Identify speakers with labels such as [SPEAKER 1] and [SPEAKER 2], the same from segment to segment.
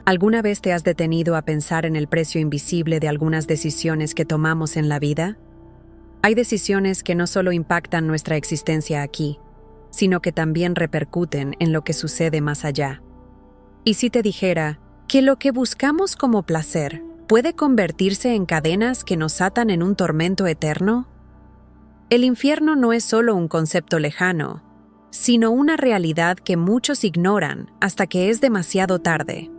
[SPEAKER 1] ¿Alguna vez te has detenido a pensar en el precio invisible de algunas decisiones que tomamos en la vida? Hay decisiones que no solo impactan nuestra existencia aquí, sino que también repercuten en lo que sucede más allá. ¿Y si te dijera que lo que buscamos como placer puede convertirse en cadenas que nos atan en un tormento eterno? El infierno no es solo un concepto lejano, sino una realidad que muchos ignoran hasta que es demasiado tarde.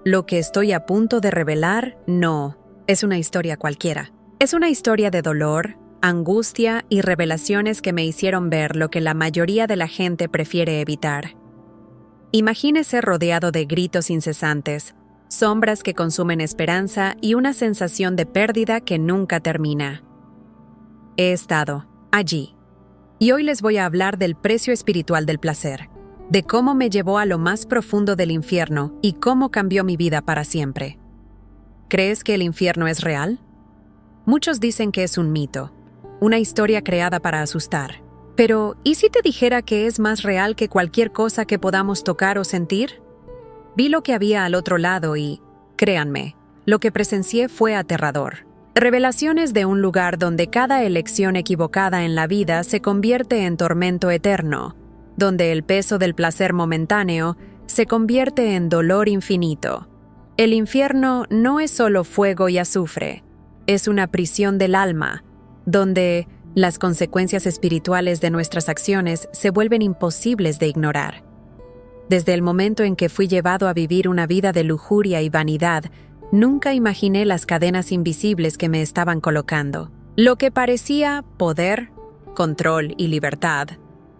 [SPEAKER 1] Lo que estoy a punto de revelar no es una historia cualquiera. Es una historia de dolor, angustia y revelaciones que me hicieron ver lo que la mayoría de la gente prefiere evitar. Imagínese rodeado de gritos incesantes, sombras que consumen esperanza y una sensación de pérdida que nunca termina. He estado allí. Y hoy les voy a hablar del precio espiritual del placer, de cómo me llevó a lo más profundo del infierno y cómo cambió mi vida para siempre. ¿Crees que el infierno es real? Muchos dicen que es un mito, una historia creada para asustar. Pero, ¿y si te dijera que es más real que cualquier cosa que podamos tocar o sentir? Vi lo que había al otro lado y, créanme, lo que presencié fue aterrador. Revelaciones de un lugar donde cada elección equivocada en la vida se convierte en tormento eterno, donde el peso del placer momentáneo se convierte en dolor infinito. El infierno no es solo fuego y azufre, es una prisión del alma, donde las consecuencias espirituales de nuestras acciones se vuelven imposibles de ignorar. Desde el momento en que fui llevado a vivir una vida de lujuria y vanidad, nunca imaginé las cadenas invisibles que me estaban colocando. Lo que parecía poder, control y libertad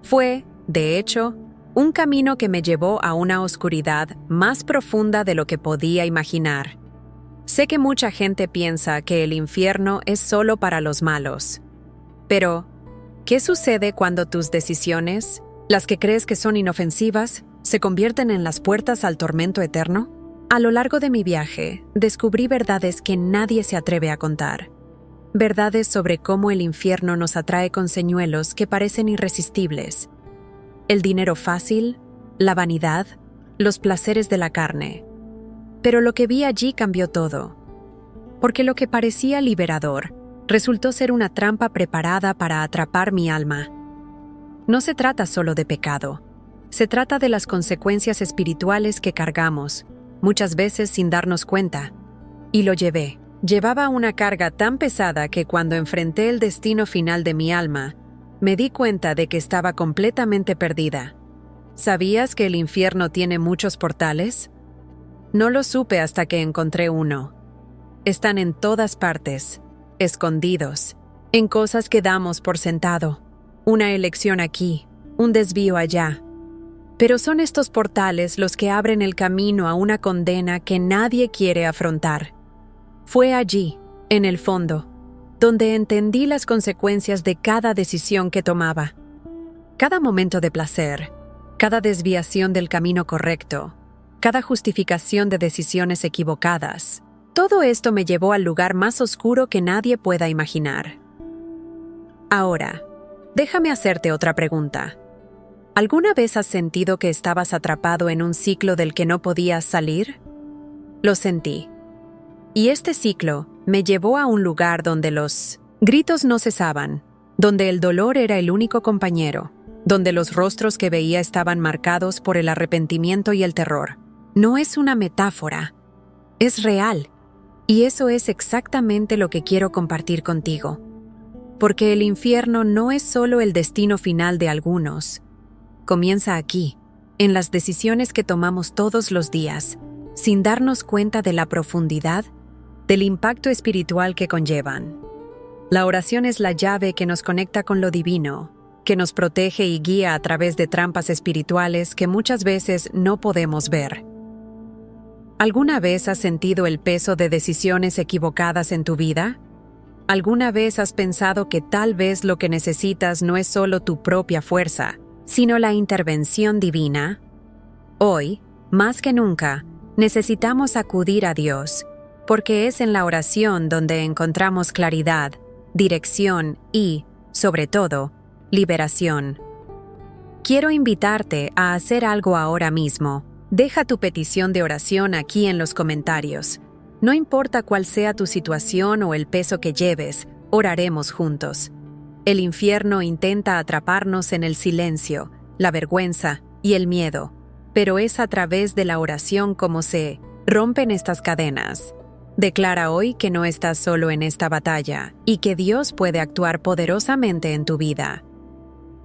[SPEAKER 1] fue, de hecho, un camino que me llevó a una oscuridad más profunda de lo que podía imaginar. Sé que mucha gente piensa que el infierno es solo para los malos. Pero, ¿qué sucede cuando tus decisiones, las que crees que son inofensivas, se convierten en las puertas al tormento eterno? A lo largo de mi viaje, descubrí verdades que nadie se atreve a contar. Verdades sobre cómo el infierno nos atrae con señuelos que parecen irresistibles. El dinero fácil, la vanidad, los placeres de la carne. Pero lo que vi allí cambió todo. Porque lo que parecía liberador resultó ser una trampa preparada para atrapar mi alma. No se trata solo de pecado. Se trata de las consecuencias espirituales que cargamos, muchas veces sin darnos cuenta. Y lo llevé. Llevaba una carga tan pesada que cuando enfrenté el destino final de mi alma, me di cuenta de que estaba completamente perdida. ¿Sabías que el infierno tiene muchos portales? No lo supe hasta que encontré uno. Están en todas partes, escondidos, en cosas que damos por sentado. Una elección aquí, un desvío allá. Pero son estos portales los que abren el camino a una condena que nadie quiere afrontar. Fue allí, en el fondo, donde entendí las consecuencias de cada decisión que tomaba. Cada momento de placer, cada desviación del camino correcto, cada justificación de decisiones equivocadas. Todo esto me llevó al lugar más oscuro que nadie pueda imaginar. Ahora, déjame hacerte otra pregunta. ¿Alguna vez has sentido que estabas atrapado en un ciclo del que no podías salir? Lo sentí. Y este ciclo me llevó a un lugar donde los gritos no cesaban, donde el dolor era el único compañero, donde los rostros que veía estaban marcados por el arrepentimiento y el terror. No es una metáfora, es real. Y eso es exactamente lo que quiero compartir contigo. Porque el infierno no es solo el destino final de algunos. Comienza aquí, en las decisiones que tomamos todos los días, sin darnos cuenta de la profundidad, del impacto espiritual que conllevan. La oración es la llave que nos conecta con lo divino, que nos protege y guía a través de trampas espirituales que muchas veces no podemos ver. ¿Alguna vez has sentido el peso de decisiones equivocadas en tu vida? ¿Alguna vez has pensado que tal vez lo que necesitas no es solo tu propia fuerza, sino la intervención divina? Hoy, más que nunca, necesitamos acudir a Dios, porque es en la oración donde encontramos claridad, dirección y, sobre todo, liberación. Quiero invitarte a hacer algo ahora mismo. Deja tu petición de oración aquí en los comentarios. No importa cuál sea tu situación o el peso que lleves, oraremos juntos. El infierno intenta atraparnos en el silencio, la vergüenza y el miedo, pero es a través de la oración como se rompen estas cadenas. Declara hoy que no estás solo en esta batalla y que Dios puede actuar poderosamente en tu vida.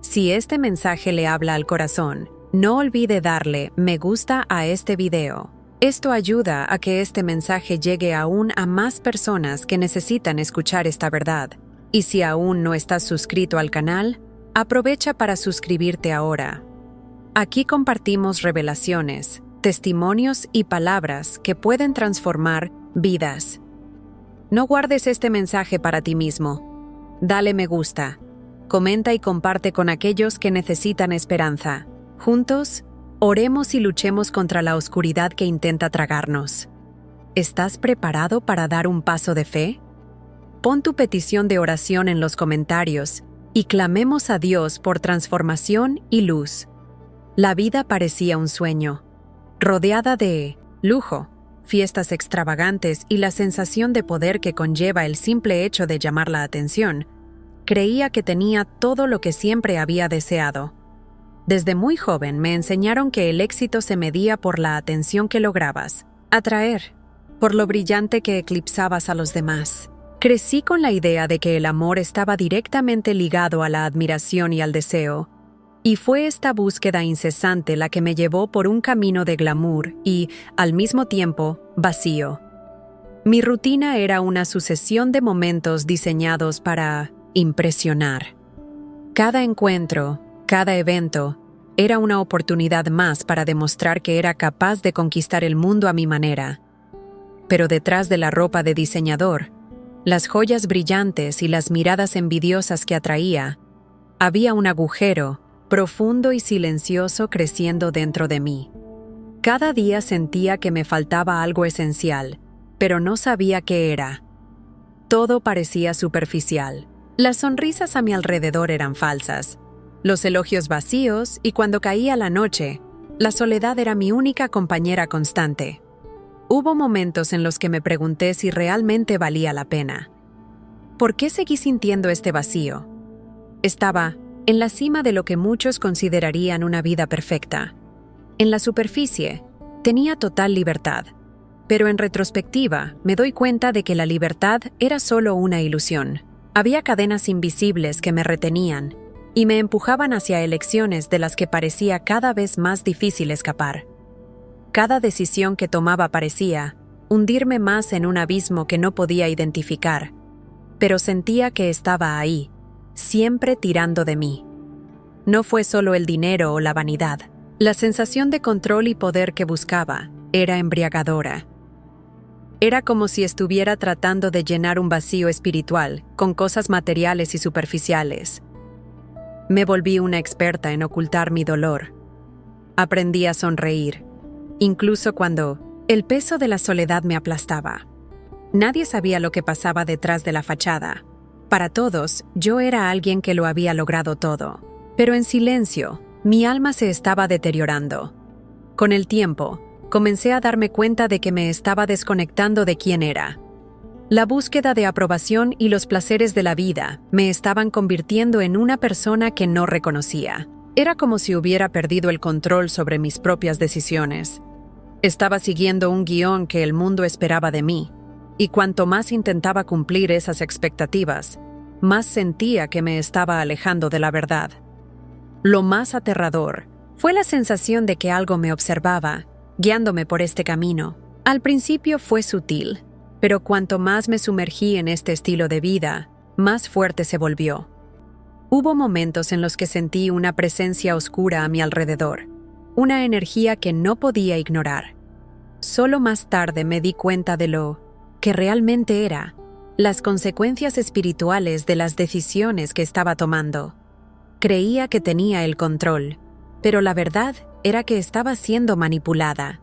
[SPEAKER 1] Si este mensaje le habla al corazón, no olvide darle me gusta a este video. Esto ayuda a que este mensaje llegue aún a más personas que necesitan escuchar esta verdad. Y si aún no estás suscrito al canal, aprovecha para suscribirte ahora. Aquí compartimos revelaciones, testimonios y palabras que pueden transformar vidas. No guardes este mensaje para ti mismo. Dale me gusta. Comenta y comparte con aquellos que necesitan esperanza. Juntos, oremos y luchemos contra la oscuridad que intenta tragarnos. ¿Estás preparado para dar un paso de fe? Pon tu petición de oración en los comentarios y clamemos a Dios por transformación y luz. La vida parecía un sueño, rodeada de lujo, fiestas extravagantes y la sensación de poder que conlleva el simple hecho de llamar la atención. Creía que tenía todo lo que siempre había deseado. Desde muy joven me enseñaron que el éxito se medía por la atención que lograbas atraer, por lo brillante que eclipsabas a los demás. Crecí con la idea de que el amor estaba directamente ligado a la admiración y al deseo, y fue esta búsqueda incesante la que me llevó por un camino de glamour y, al mismo tiempo, vacío. Mi rutina era una sucesión de momentos diseñados para impresionar. Cada encuentro, cada evento, era una oportunidad más para demostrar que era capaz de conquistar el mundo a mi manera. Pero detrás de la ropa de diseñador, las joyas brillantes y las miradas envidiosas que atraía, había un agujero profundo y silencioso creciendo dentro de mí. Cada día sentía que me faltaba algo esencial, pero no sabía qué era. Todo parecía superficial. Las sonrisas a mi alrededor eran falsas, los elogios vacíos y cuando caía la noche, la soledad era mi única compañera constante. Hubo momentos en los que me pregunté si realmente valía la pena. ¿Por qué seguí sintiendo este vacío? Estaba en la cima de lo que muchos considerarían una vida perfecta. En la superficie, tenía total libertad, pero en retrospectiva me doy cuenta de que la libertad era solo una ilusión. Había cadenas invisibles que me retenían y me empujaban hacia elecciones de las que parecía cada vez más difícil escapar. Cada decisión que tomaba parecía hundirme más en un abismo que no podía identificar, pero sentía que estaba ahí, siempre tirando de mí. No fue solo el dinero o la vanidad. La sensación de control y poder que buscaba era embriagadora. Era como si estuviera tratando de llenar un vacío espiritual con cosas materiales y superficiales. Me volví una experta en ocultar mi dolor. Aprendí a sonreír, incluso cuando el peso de la soledad me aplastaba. Nadie sabía lo que pasaba detrás de la fachada. Para todos, yo era alguien que lo había logrado todo. Pero en silencio, mi alma se estaba deteriorando. Con el tiempo, comencé a darme cuenta de que me estaba desconectando de quién era. La búsqueda de aprobación y los placeres de la vida me estaban convirtiendo en una persona que no reconocía. Era como si hubiera perdido el control sobre mis propias decisiones. Estaba siguiendo un guión que el mundo esperaba de mí, y cuanto más intentaba cumplir esas expectativas, más sentía que me estaba alejando de la verdad. Lo más aterrador fue la sensación de que algo me observaba, guiándome por este camino. Al principio fue sutil, pero cuanto más me sumergí en este estilo de vida, más fuerte se volvió. Hubo momentos en los que sentí una presencia oscura a mi alrededor, una energía que no podía ignorar. Solo más tarde me di cuenta de lo que realmente era, las consecuencias espirituales de las decisiones que estaba tomando. Creía que tenía el control, pero la verdad era que estaba siendo manipulada.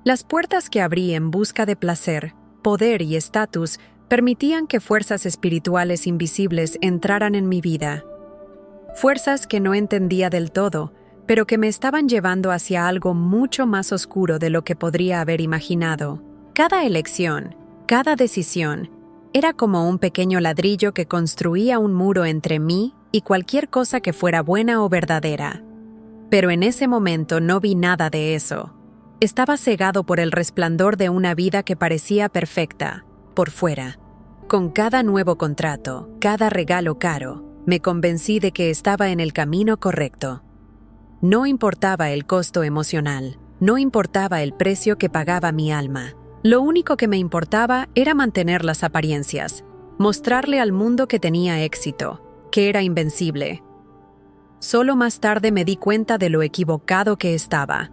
[SPEAKER 1] Las puertas que abrí en busca de placer, poder y estatus permitían que fuerzas espirituales invisibles entraran en mi vida. fuerzas que no entendía del todo, pero que me estaban llevando hacia algo mucho más oscuro de lo que podría haber imaginado. Cada elección, cada decisión, era como un pequeño ladrillo que construía un muro entre mí y cualquier cosa que fuera buena o verdadera. Pero en ese momento no vi nada de eso. Estaba cegado por el resplandor de una vida que parecía perfecta, por fuera. Con cada nuevo contrato, cada regalo caro, me convencí de que estaba en el camino correcto. No importaba el costo emocional, no importaba el precio que pagaba mi alma. Lo único que me importaba era mantener las apariencias, mostrarle al mundo que tenía éxito, que era invencible. Solo más tarde me di cuenta de lo equivocado que estaba.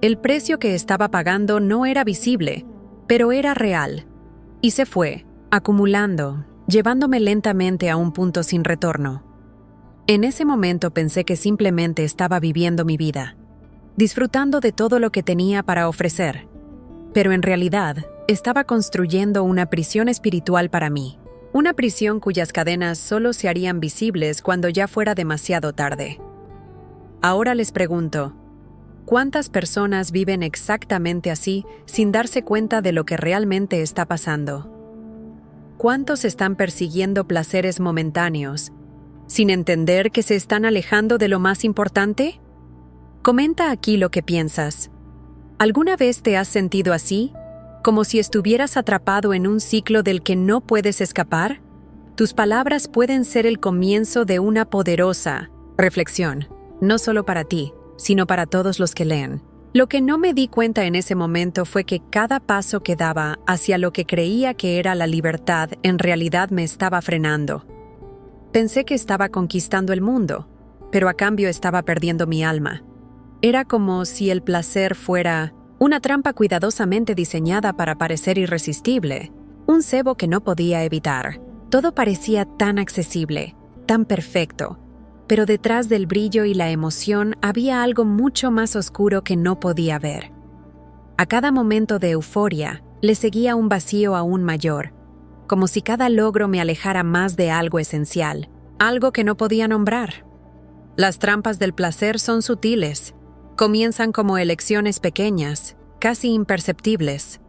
[SPEAKER 1] El precio que estaba pagando no era visible, pero era real. Y se fue, acumulando, llevándome lentamente a un punto sin retorno. En ese momento pensé que simplemente estaba viviendo mi vida, disfrutando de todo lo que tenía para ofrecer. Pero en realidad, estaba construyendo una prisión espiritual para mí. Una prisión cuyas cadenas solo se harían visibles cuando ya fuera demasiado tarde. Ahora les pregunto, ¿cuántas personas viven exactamente así sin darse cuenta de lo que realmente está pasando? ¿Cuántos están persiguiendo placeres momentáneos, sin entender que se están alejando de lo más importante? Comenta aquí lo que piensas. ¿Alguna vez te has sentido así? ¿Como si estuvieras atrapado en un ciclo del que no puedes escapar? Tus palabras pueden ser el comienzo de una poderosa reflexión, no solo para ti, sino para todos los que leen. Lo que no me di cuenta en ese momento fue que cada paso que daba hacia lo que creía que era la libertad en realidad me estaba frenando. Pensé que estaba conquistando el mundo, pero a cambio estaba perdiendo mi alma. Era como si el placer fuera una trampa cuidadosamente diseñada para parecer irresistible, un cebo que no podía evitar. Todo parecía tan accesible, tan perfecto, pero detrás del brillo y la emoción había algo mucho más oscuro que no podía ver. A cada momento de euforia le seguía un vacío aún mayor, como si cada logro me alejara más de algo esencial, algo que no podía nombrar. Las trampas del placer son sutiles. Comienzan como elecciones pequeñas, casi imperceptibles.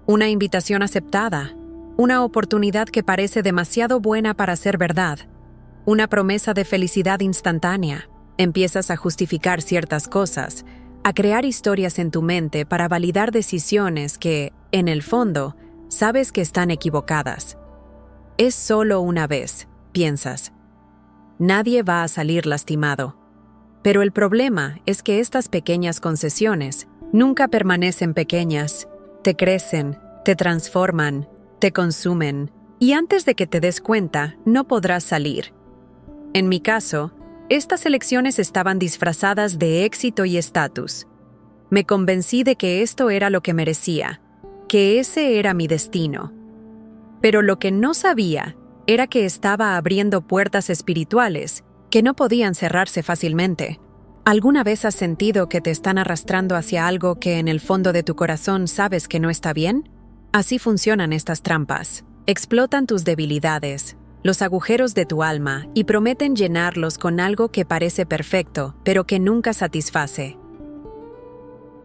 [SPEAKER 1] Una invitación aceptada, una oportunidad que parece demasiado buena para ser verdad, una promesa de felicidad instantánea. Empiezas a justificar ciertas cosas, a crear historias en tu mente para validar decisiones que, en el fondo, sabes que están equivocadas. Es solo una vez, piensas. Nadie va a salir lastimado. Pero el problema es que estas pequeñas concesiones nunca permanecen pequeñas, te crecen, te transforman, te consumen, y antes de que te des cuenta, no podrás salir. En mi caso, estas elecciones estaban disfrazadas de éxito y estatus. Me convencí de que esto era lo que merecía, que ese era mi destino. Pero lo que no sabía era que estaba abriendo puertas espirituales que no podían cerrarse fácilmente. ¿Alguna vez has sentido que te están arrastrando hacia algo que en el fondo de tu corazón sabes que no está bien? Así funcionan estas trampas. Explotan tus debilidades, los agujeros de tu alma y prometen llenarlos con algo que parece perfecto, pero que nunca satisface.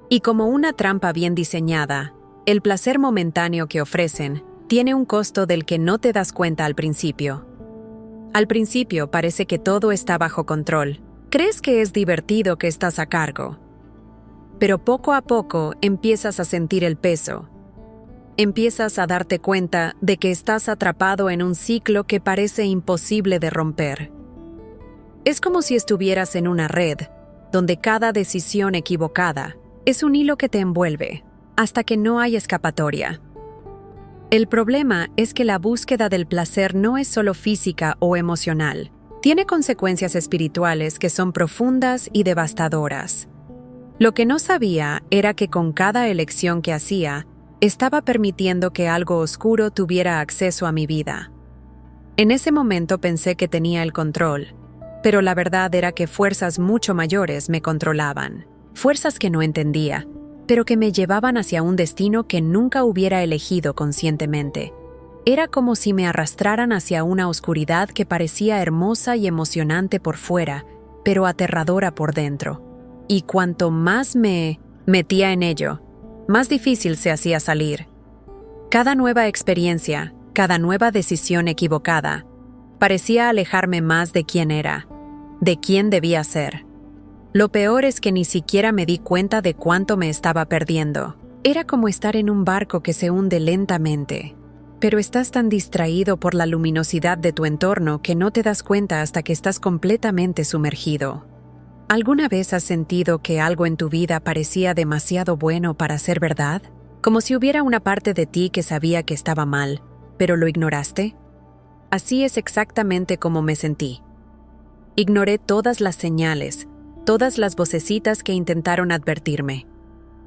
[SPEAKER 1] Y como una trampa bien diseñada, el placer momentáneo que ofrecen tiene un costo del que no te das cuenta al principio. Al principio parece que todo está bajo control. Crees que es divertido, que estás a cargo. Pero poco a poco empiezas a sentir el peso. Empiezas a darte cuenta de que estás atrapado en un ciclo que parece imposible de romper. Es como si estuvieras en una red, donde cada decisión equivocada es un hilo que te envuelve, hasta que no hay escapatoria. El problema es que la búsqueda del placer no es solo física o emocional. Tiene consecuencias espirituales que son profundas y devastadoras. Lo que no sabía era que con cada elección que hacía, estaba permitiendo que algo oscuro tuviera acceso a mi vida. En ese momento pensé que tenía el control, pero la verdad era que fuerzas mucho mayores me controlaban. Fuerzas que no entendía, pero que me llevaban hacia un destino que nunca hubiera elegido conscientemente. Era como si me arrastraran hacia una oscuridad que parecía hermosa y emocionante por fuera, pero aterradora por dentro. Y cuanto más me metía en ello, más difícil se hacía salir. Cada nueva experiencia, cada nueva decisión equivocada, parecía alejarme más de quién era, de quién debía ser. Lo peor es que ni siquiera me di cuenta de cuánto me estaba perdiendo. Era como estar en un barco que se hunde lentamente, pero estás tan distraído por la luminosidad de tu entorno que no te das cuenta hasta que estás completamente sumergido. ¿Alguna vez has sentido que algo en tu vida parecía demasiado bueno para ser verdad? Como si hubiera una parte de ti que sabía que estaba mal, pero lo ignoraste. Así es exactamente como me sentí. Ignoré todas las señales, todas las vocecitas que intentaron advertirme.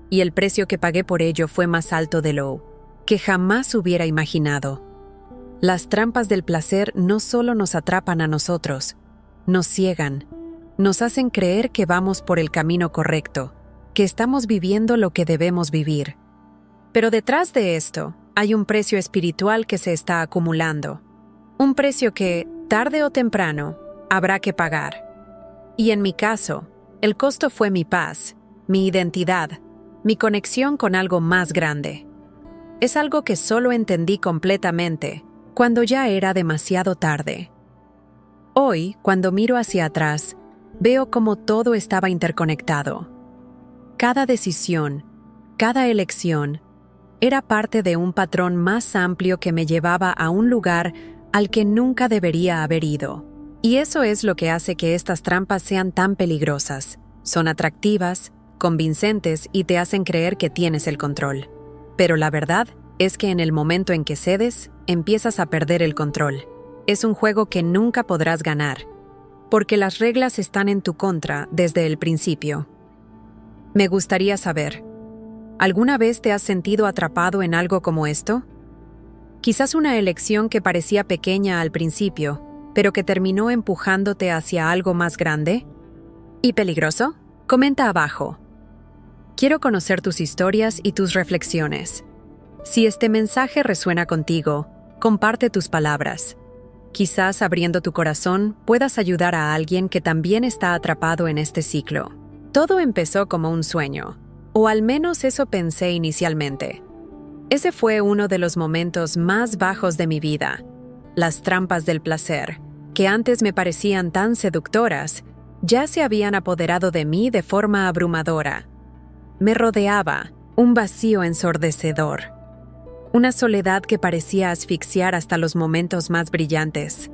[SPEAKER 1] Y el precio que pagué por ello fue más alto de lo que jamás hubiera imaginado. Las trampas del placer no solo nos atrapan a nosotros, nos ciegan, nos hacen creer que vamos por el camino correcto, que estamos viviendo lo que debemos vivir. Pero detrás de esto hay un precio espiritual que se está acumulando. Un precio que, tarde o temprano, habrá que pagar. Y en mi caso, el costo fue mi paz, mi identidad, mi conexión con algo más grande. Es algo que solo entendí completamente cuando ya era demasiado tarde. Hoy, cuando miro hacia atrás, veo cómo todo estaba interconectado. Cada decisión, cada elección, era parte de un patrón más amplio que me llevaba a un lugar al que nunca debería haber ido. Y eso es lo que hace que estas trampas sean tan peligrosas. Son atractivas, convincentes y te hacen creer que tienes el control. Pero la verdad es que en el momento en que cedes, empiezas a perder el control. Es un juego que nunca podrás ganar, porque las reglas están en tu contra desde el principio. Me gustaría saber, ¿alguna vez te has sentido atrapado en algo como esto? Quizás una elección que parecía pequeña al principio, pero que terminó empujándote hacia algo más grande y peligroso. Comenta abajo. Quiero conocer tus historias y tus reflexiones. Si este mensaje resuena contigo, comparte tus palabras. Quizás abriendo tu corazón puedas ayudar a alguien que también está atrapado en este ciclo. Todo empezó como un sueño, o al menos eso pensé inicialmente. Ese fue uno de los momentos más bajos de mi vida. Las trampas del placer, que antes me parecían tan seductoras, ya se habían apoderado de mí de forma abrumadora. Me rodeaba un vacío ensordecedor, una soledad que parecía asfixiar hasta los momentos más brillantes.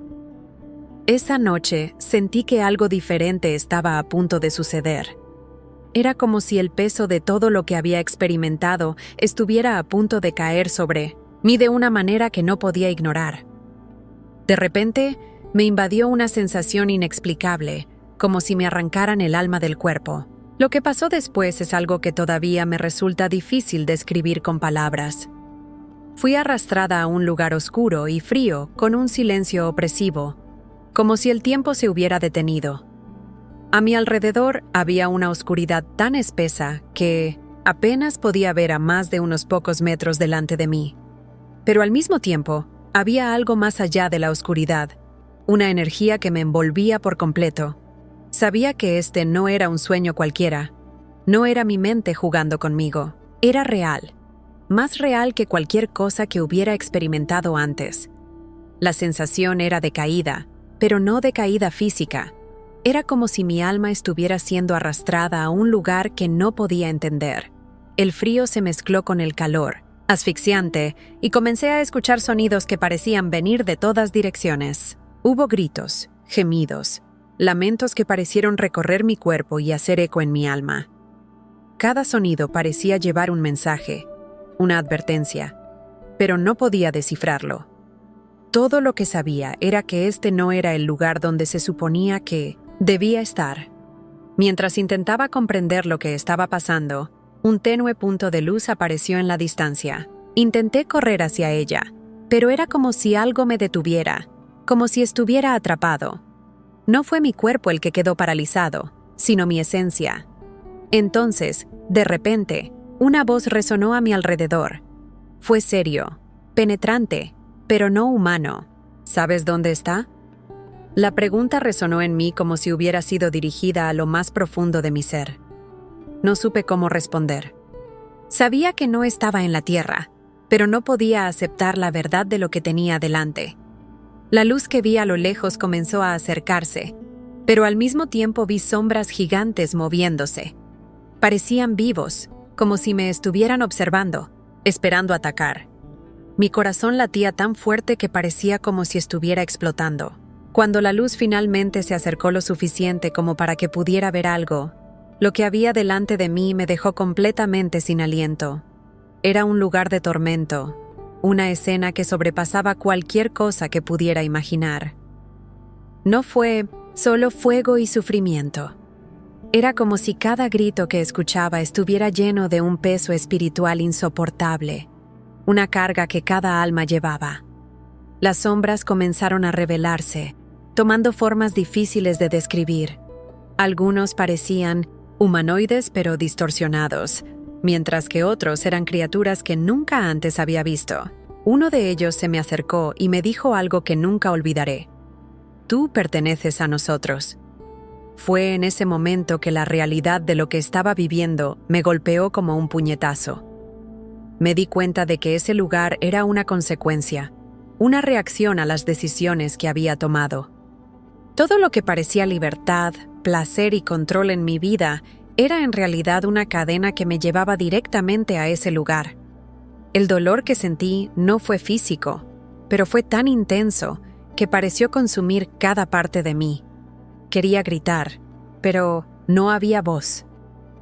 [SPEAKER 1] Esa noche sentí que algo diferente estaba a punto de suceder. Era como si el peso de todo lo que había experimentado estuviera a punto de caer sobre mí de una manera que no podía ignorar. De repente, me invadió una sensación inexplicable, como si me arrancaran el alma del cuerpo. Lo que pasó después es algo que todavía me resulta difícil describir con palabras. Fui arrastrada a un lugar oscuro y frío con un silencio opresivo, como si el tiempo se hubiera detenido. A mi alrededor había una oscuridad tan espesa que apenas podía ver a más de unos pocos metros delante de mí. Pero al mismo tiempo, había algo más allá de la oscuridad, una energía que me envolvía por completo. Sabía que este no era un sueño cualquiera, no era mi mente jugando conmigo, era real, más real que cualquier cosa que hubiera experimentado antes. La sensación era de caída, pero no de caída física. Era como si mi alma estuviera siendo arrastrada a un lugar que no podía entender. El frío se mezcló con el calor, asfixiante, y comencé a escuchar sonidos que parecían venir de todas direcciones. Hubo gritos, gemidos, lamentos que parecieron recorrer mi cuerpo y hacer eco en mi alma. Cada sonido parecía llevar un mensaje, una advertencia, pero no podía descifrarlo. Todo lo que sabía era que este no era el lugar donde se suponía que debía estar. Mientras intentaba comprender lo que estaba pasando, un tenue punto de luz apareció en la distancia. Intenté correr hacia ella, pero era como si algo me detuviera, como si estuviera atrapado. No fue mi cuerpo el que quedó paralizado, sino mi esencia. Entonces, de repente, una voz resonó a mi alrededor. Fue serio, penetrante, pero no humano. ¿Sabes dónde está? La pregunta resonó en mí como si hubiera sido dirigida a lo más profundo de mi ser. No supe cómo responder. Sabía que no estaba en la tierra, pero no podía aceptar la verdad de lo que tenía delante. La luz que vi a lo lejos comenzó a acercarse, pero al mismo tiempo vi sombras gigantes moviéndose. Parecían vivos, como si me estuvieran observando, esperando atacar. Mi corazón latía tan fuerte que parecía como si estuviera explotando. Cuando la luz finalmente se acercó lo suficiente como para que pudiera ver algo, lo que había delante de mí me dejó completamente sin aliento. Era un lugar de tormento, una escena que sobrepasaba cualquier cosa que pudiera imaginar. No fue solo fuego y sufrimiento. Era como si cada grito que escuchaba estuviera lleno de un peso espiritual insoportable, una carga que cada alma llevaba. Las sombras comenzaron a revelarse, tomando formas difíciles de describir. Algunos parecían humanoides pero distorsionados, mientras que otros eran criaturas que nunca antes había visto. Uno de ellos se me acercó y me dijo algo que nunca olvidaré. Tú perteneces a nosotros. Fue en ese momento que la realidad de lo que estaba viviendo me golpeó como un puñetazo. Me di cuenta de que ese lugar era una consecuencia, una reacción a las decisiones que había tomado. Todo lo que parecía libertad, placer y control en mi vida era en realidad una cadena que me llevaba directamente a ese lugar. El dolor que sentí no fue físico, pero fue tan intenso que pareció consumir cada parte de mí. Quería gritar, pero no había voz.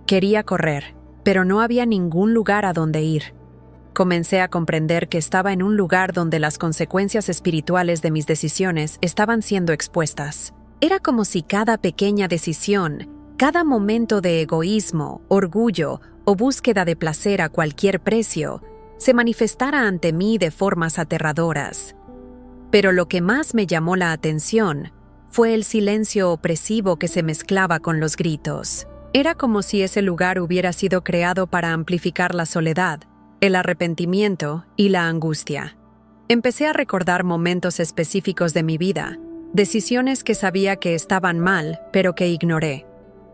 [SPEAKER 1] Quería correr, pero no había ningún lugar a donde ir. Comencé a comprender que estaba en un lugar donde las consecuencias espirituales de mis decisiones estaban siendo expuestas. Era como si cada pequeña decisión, cada momento de egoísmo, orgullo o búsqueda de placer a cualquier precio, se manifestara ante mí de formas aterradoras. Pero lo que más me llamó la atención fue el silencio opresivo que se mezclaba con los gritos. Era como si ese lugar hubiera sido creado para amplificar la soledad, el arrepentimiento y la angustia. Empecé a recordar momentos específicos de mi vida, decisiones que sabía que estaban mal, pero que ignoré.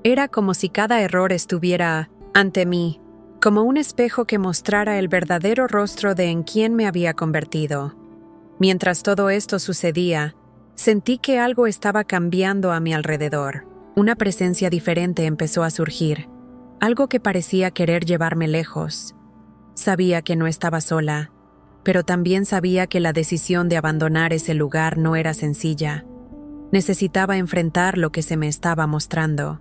[SPEAKER 1] Era como si cada error estuviera ante mí, como un espejo que mostrara el verdadero rostro de en quién me había convertido. Mientras todo esto sucedía, sentí que algo estaba cambiando a mi alrededor. Una presencia diferente empezó a surgir, algo que parecía querer llevarme lejos. Sabía que no estaba sola, pero también sabía que la decisión de abandonar ese lugar no era sencilla. Necesitaba enfrentar lo que se me estaba mostrando.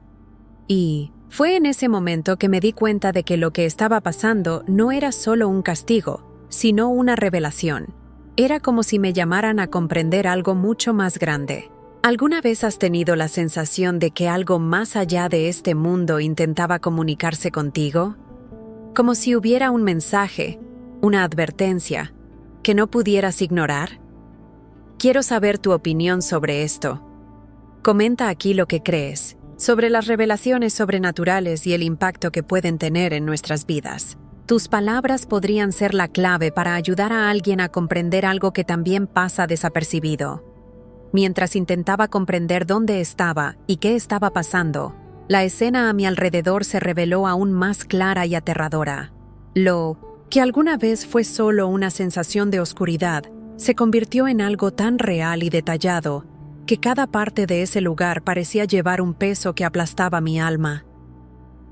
[SPEAKER 1] Y fue en ese momento que me di cuenta de que lo que estaba pasando no era solo un castigo, sino una revelación. Era como si me llamaran a comprender algo mucho más grande. ¿Alguna vez has tenido la sensación de que algo más allá de este mundo intentaba comunicarse contigo? Como si hubiera un mensaje, una advertencia, que no pudieras ignorar. Quiero saber tu opinión sobre esto. Comenta aquí lo que crees sobre las revelaciones sobrenaturales y el impacto que pueden tener en nuestras vidas. Tus palabras podrían ser la clave para ayudar a alguien a comprender algo que también pasa desapercibido. Mientras intentaba comprender dónde estaba y qué estaba pasando, la escena a mi alrededor se reveló aún más clara y aterradora. Lo que alguna vez fue solo una sensación de oscuridad se convirtió en algo tan real y detallado que cada parte de ese lugar parecía llevar un peso que aplastaba mi alma.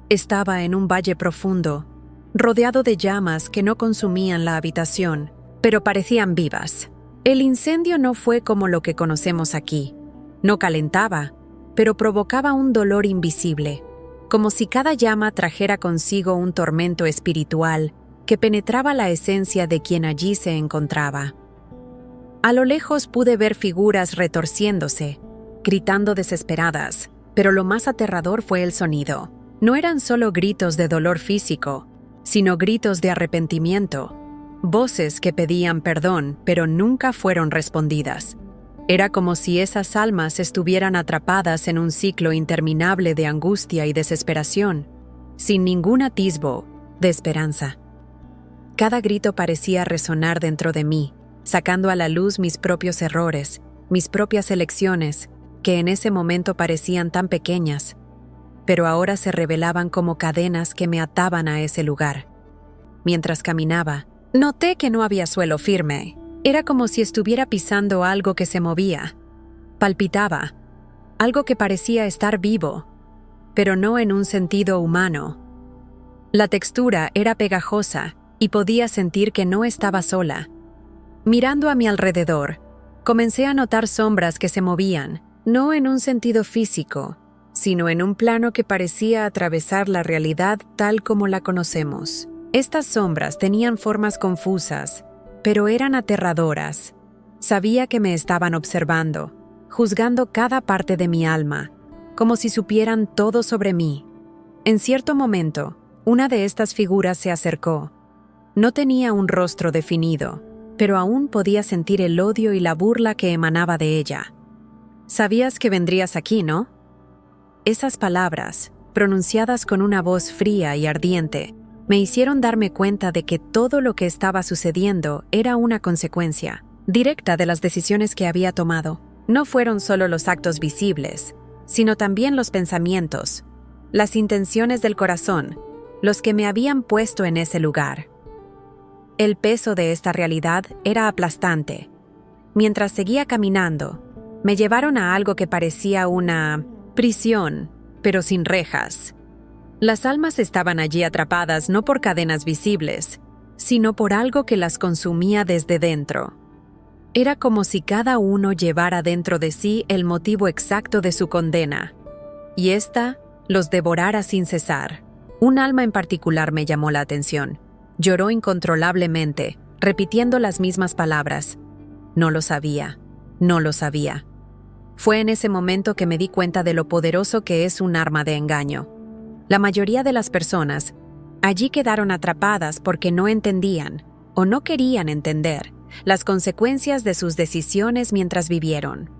[SPEAKER 1] Estaba en un valle profundo, rodeado de llamas que no consumían la habitación, pero parecían vivas. El incendio no fue como lo que conocemos aquí. No calentaba, pero provocaba un dolor invisible, como si cada llama trajera consigo un tormento espiritual que penetraba la esencia de quien allí se encontraba. A lo lejos pude ver figuras retorciéndose, gritando desesperadas, pero lo más aterrador fue el sonido. No eran solo gritos de dolor físico, sino gritos de arrepentimiento, voces que pedían perdón, pero nunca fueron respondidas. Era como si esas almas estuvieran atrapadas en un ciclo interminable de angustia y desesperación, sin ningún atisbo de esperanza. Cada grito parecía resonar dentro de mí, sacando a la luz mis propios errores, mis propias elecciones, que en ese momento parecían tan pequeñas, pero ahora se revelaban como cadenas que me ataban a ese lugar. Mientras caminaba, noté que no había suelo firme. Era como si estuviera pisando algo que se movía. Palpitaba, algo que parecía estar vivo, pero no en un sentido humano. La textura era pegajosa y podía sentir que no estaba sola. Mirando a mi alrededor, comencé a notar sombras que se movían, no en un sentido físico, sino en un plano que parecía atravesar la realidad tal como la conocemos. Estas sombras tenían formas confusas, pero eran aterradoras. Sabía que me estaban observando, juzgando cada parte de mi alma, como si supieran todo sobre mí. En cierto momento, una de estas figuras se acercó. No tenía un rostro definido, pero aún podía sentir el odio y la burla que emanaba de ella. «Sabías que vendrías aquí, ¿no?». Esas palabras, pronunciadas con una voz fría y ardiente, me hicieron darme cuenta de que todo lo que estaba sucediendo era una consecuencia directa de las decisiones que había tomado. No fueron solo los actos visibles, sino también los pensamientos, las intenciones del corazón, los que me habían puesto en ese lugar. El peso de esta realidad era aplastante. Mientras seguía caminando, me llevaron a algo que parecía una prisión, pero sin rejas. Las almas estaban allí atrapadas no por cadenas visibles, sino por algo que las consumía desde dentro. Era como si cada uno llevara dentro de sí el motivo exacto de su condena, y ésta los devorara sin cesar. Un alma en particular me llamó la atención. Lloró incontrolablemente, repitiendo las mismas palabras. No lo sabía, no lo sabía. Fue en ese momento que me di cuenta de lo poderoso que es un arma de engaño. La mayoría de las personas allí quedaron atrapadas porque no entendían, o no querían entender, las consecuencias de sus decisiones mientras vivieron.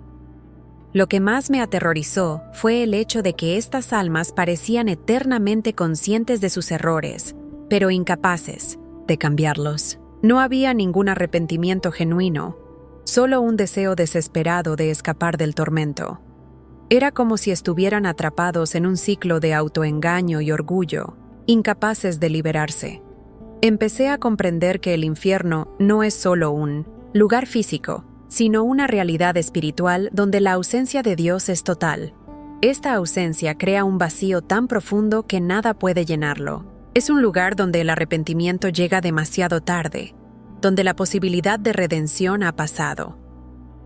[SPEAKER 1] Lo que más me aterrorizó fue el hecho de que estas almas parecían eternamente conscientes de sus errores, pero incapaces de cambiarlos. No había ningún arrepentimiento genuino, solo un deseo desesperado de escapar del tormento. Era como si estuvieran atrapados en un ciclo de autoengaño y orgullo, incapaces de liberarse. Empecé a comprender que el infierno no es solo un lugar físico, sino una realidad espiritual donde la ausencia de Dios es total. Esta ausencia crea un vacío tan profundo que nada puede llenarlo. Es un lugar donde el arrepentimiento llega demasiado tarde, donde la posibilidad de redención ha pasado.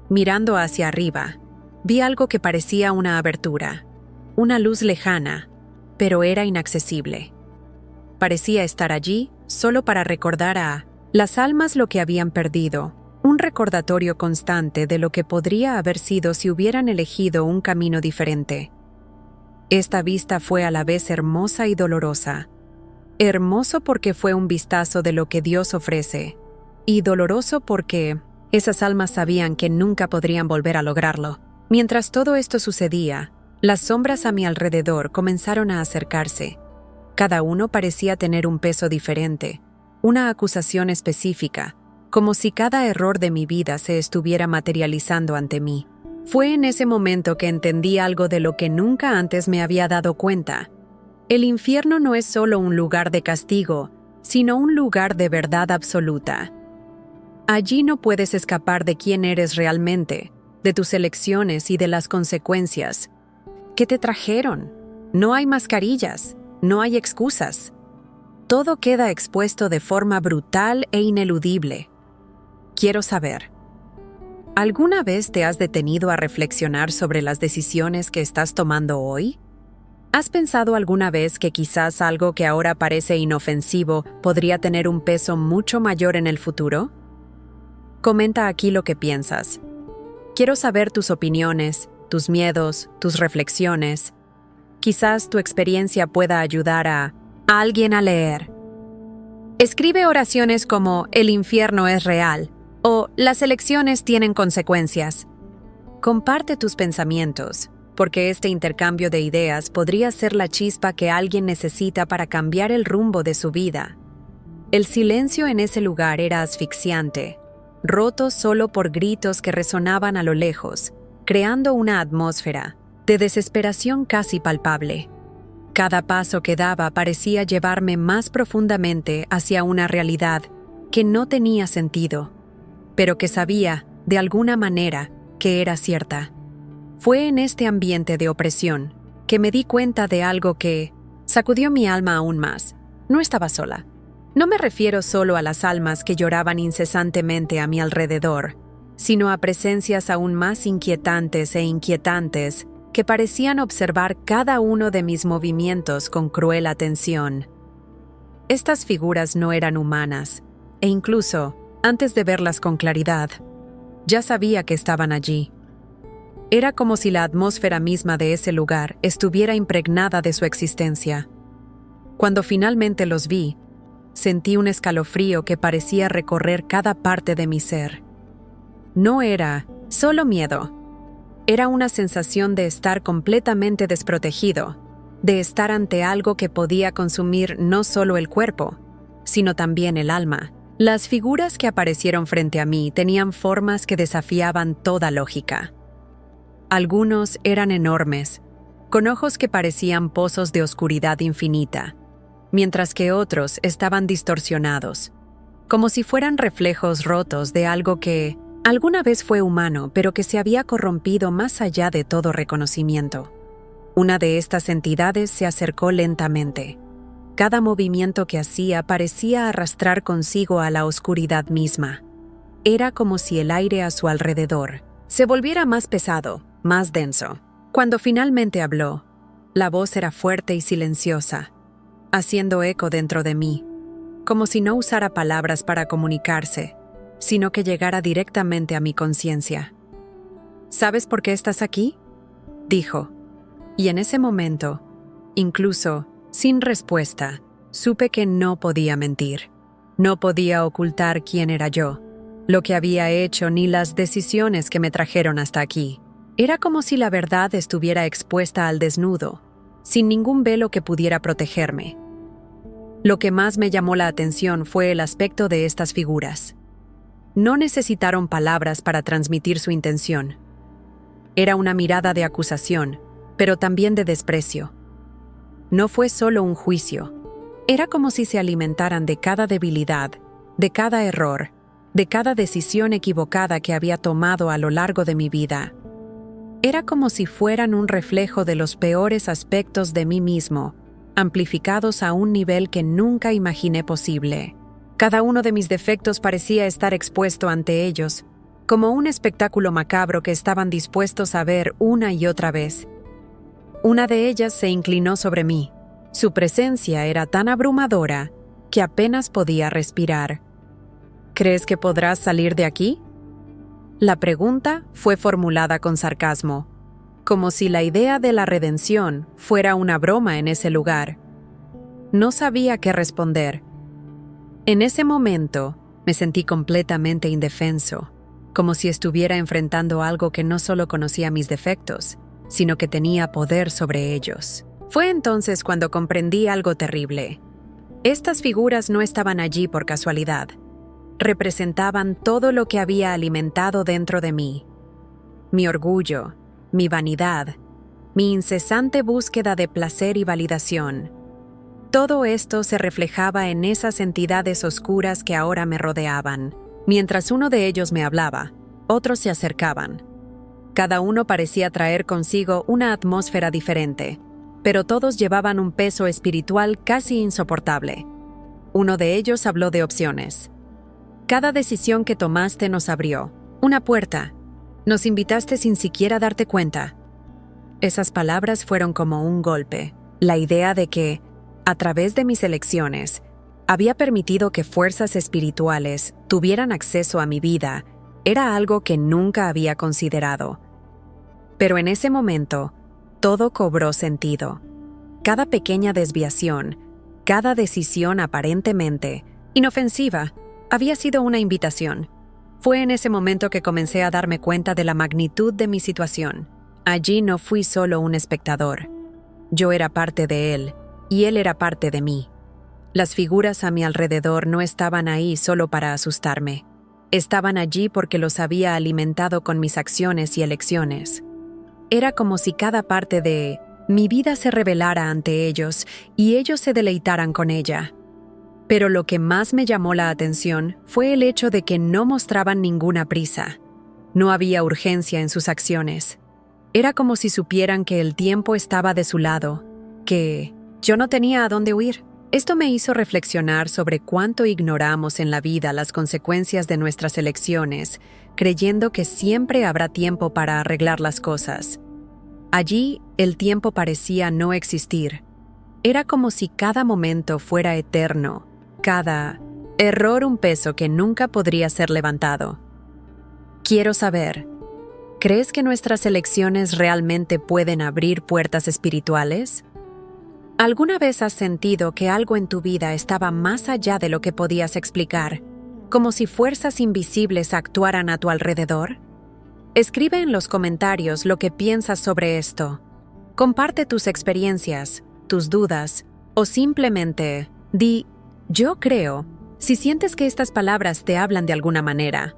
[SPEAKER 1] Mirando hacia arriba, vi algo que parecía una abertura, una luz lejana, pero era inaccesible. Parecía estar allí solo para recordar a las almas lo que habían perdido, un recordatorio constante de lo que podría haber sido si hubieran elegido un camino diferente. Esta vista fue a la vez hermosa y dolorosa. Hermoso porque fue un vistazo de lo que Dios ofrece, y doloroso porque esas almas sabían que nunca podrían volver a lograrlo. Mientras todo esto sucedía, las sombras a mi alrededor comenzaron a acercarse. Cada uno parecía tener un peso diferente, una acusación específica, como si cada error de mi vida se estuviera materializando ante mí. Fue en ese momento que entendí algo de lo que nunca antes me había dado cuenta. El infierno no es solo un lugar de castigo, sino un lugar de verdad absoluta. Allí no puedes escapar de quién eres realmente, de tus elecciones y de las consecuencias. ¿Qué te trajeron? No hay mascarillas, no hay excusas. Todo queda expuesto de forma brutal e ineludible. Quiero saber, ¿alguna vez te has detenido a reflexionar sobre las decisiones que estás tomando hoy? ¿Has pensado alguna vez que quizás algo que ahora parece inofensivo podría tener un peso mucho mayor en el futuro? Comenta aquí lo que piensas. Quiero saber tus opiniones, tus miedos, tus reflexiones. Quizás tu experiencia pueda ayudar a alguien a leer. Escribe oraciones como «El infierno es real» o «Las elecciones tienen consecuencias». Comparte tus pensamientos, porque este intercambio de ideas podría ser la chispa que alguien necesita para cambiar el rumbo de su vida. El silencio en ese lugar era asfixiante. rotos solo por gritos que resonaban a lo lejos, creando una atmósfera de desesperación casi palpable. Cada paso que daba parecía llevarme más profundamente hacia una realidad que no tenía sentido, pero que sabía, de alguna manera, que era cierta. Fue en este ambiente de opresión que me di cuenta de algo que sacudió mi alma aún más. No estaba sola. No me refiero solo a las almas que lloraban incesantemente a mi alrededor, sino a presencias aún más inquietantes e inquietantes que parecían observar cada uno de mis movimientos con cruel atención. Estas figuras no eran humanas, e incluso, antes de verlas con claridad, ya sabía que estaban allí. Era como si la atmósfera misma de ese lugar estuviera impregnada de su existencia. Cuando finalmente los vi, sentí un escalofrío que parecía recorrer cada parte de mi ser. No era solo miedo. Era una sensación de estar completamente desprotegido, de estar ante algo que podía consumir no solo el cuerpo, sino también el alma. Las figuras que aparecieron frente a mí tenían formas que desafiaban toda lógica. Algunos eran enormes, con ojos que parecían pozos de oscuridad infinita, mientras que otros estaban distorsionados, como si fueran reflejos rotos de algo que alguna vez fue humano, pero que se había corrompido más allá de todo reconocimiento. Una de estas entidades se acercó lentamente. Cada movimiento que hacía parecía arrastrar consigo a la oscuridad misma. Era como si el aire a su alrededor se volviera más pesado, más denso. Cuando finalmente habló, la voz era fuerte y silenciosa, haciendo eco dentro de mí, como si no usara palabras para comunicarse, sino que llegara directamente a mi conciencia. ¿Sabes por qué estás aquí?, dijo. Y en ese momento, incluso sin respuesta, supe que no podía mentir. No podía ocultar quién era yo, lo que había hecho ni las decisiones que me trajeron hasta aquí. Era como si la verdad estuviera expuesta al desnudo, sin ningún velo que pudiera protegerme. Lo que más me llamó la atención fue el aspecto de estas figuras. No necesitaron palabras para transmitir su intención. Era una mirada de acusación, pero también de desprecio. No fue solo un juicio. Era como si se alimentaran de cada debilidad, de cada error, de cada decisión equivocada que había tomado a lo largo de mi vida. Era como si fueran un reflejo de los peores aspectos de mí mismo, amplificados a un nivel que nunca imaginé posible. Cada uno de mis defectos parecía estar expuesto ante ellos, como un espectáculo macabro que estaban dispuestos a ver una y otra vez. Una de ellas se inclinó sobre mí. Su presencia era tan abrumadora que apenas podía respirar. ¿Crees que podrás salir de aquí?, la pregunta fue formulada con sarcasmo, como si la idea de la redención fuera una broma en ese lugar. No sabía qué responder. En ese momento, me sentí completamente indefenso, como si estuviera enfrentando algo que no solo conocía mis defectos, sino que tenía poder sobre ellos. Fue entonces cuando comprendí algo terrible. Estas figuras no estaban allí por casualidad. Representaban todo lo que había alimentado dentro de mí. Mi orgullo, mi vanidad, mi incesante búsqueda de placer y validación. Todo esto se reflejaba en esas entidades oscuras que ahora me rodeaban. Mientras uno de ellos me hablaba, otros se acercaban. Cada uno parecía traer consigo una atmósfera diferente, pero todos llevaban un peso espiritual casi insoportable. Uno de ellos habló de opciones. Cada decisión que tomaste nos abrió una puerta. Nos invitaste sin siquiera darte cuenta. Esas palabras fueron como un golpe. La idea de que, a través de mis elecciones, había permitido que fuerzas espirituales tuvieran acceso a mi vida era algo que nunca había considerado. Pero en ese momento, todo cobró sentido. Cada pequeña desviación, cada decisión aparentemente inofensiva, había sido una invitación. Fue en ese momento que comencé a darme cuenta de la magnitud de mi situación. Allí no fui solo un espectador. Yo era parte de él, y él era parte de mí. Las figuras a mi alrededor no estaban ahí solo para asustarme. Estaban allí porque los había alimentado con mis acciones y elecciones. Era como si cada parte de mi vida se revelara ante ellos y ellos se deleitaran con ella. Pero lo que más me llamó la atención fue el hecho de que no mostraban ninguna prisa. No había urgencia en sus acciones. Era como si supieran que el tiempo estaba de su lado, que yo no tenía a dónde huir. Esto me hizo reflexionar sobre cuánto ignoramos en la vida las consecuencias de nuestras elecciones, creyendo que siempre habrá tiempo para arreglar las cosas. Allí, el tiempo parecía no existir. Era como si cada momento fuera eterno, cada error un peso que nunca podría ser levantado. Quiero saber, ¿crees que nuestras elecciones realmente pueden abrir puertas espirituales? ¿Alguna vez has sentido que algo en tu vida estaba más allá de lo que podías explicar, como si fuerzas invisibles actuaran a tu alrededor? Escribe en los comentarios lo que piensas sobre esto. Comparte tus experiencias, tus dudas, o simplemente di, yo creo, si sientes que estas palabras te hablan de alguna manera.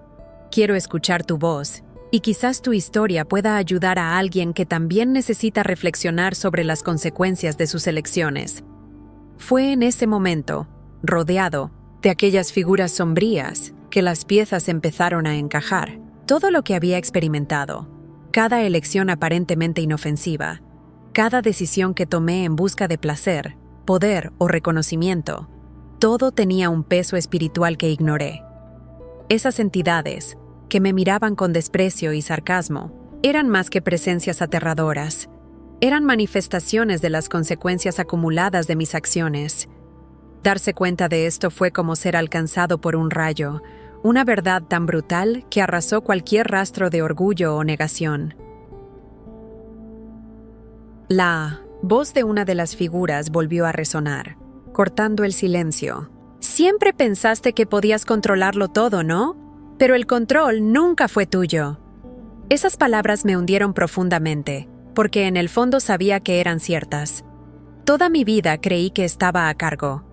[SPEAKER 1] Quiero escuchar tu voz. Y quizás tu historia pueda ayudar a alguien que también necesita reflexionar sobre las consecuencias de sus elecciones. Fue en ese momento, rodeado de aquellas figuras sombrías, que las piezas empezaron a encajar. Todo lo que había experimentado, cada elección aparentemente inofensiva, cada decisión que tomé en busca de placer, poder o reconocimiento, todo tenía un peso espiritual que ignoré. Esas entidades, que me miraban con desprecio y sarcasmo, eran más que presencias aterradoras. Eran manifestaciones de las consecuencias acumuladas de mis acciones. Darse cuenta de esto fue como ser alcanzado por un rayo, una verdad tan brutal que arrasó cualquier rastro de orgullo o negación. La voz de una de las figuras volvió a resonar, cortando el silencio. Siempre pensaste que podías controlarlo todo, ¿no? Pero el control nunca fue tuyo. Esas palabras me hundieron profundamente, porque en el fondo sabía que eran ciertas. Toda mi vida creí que estaba a cargo,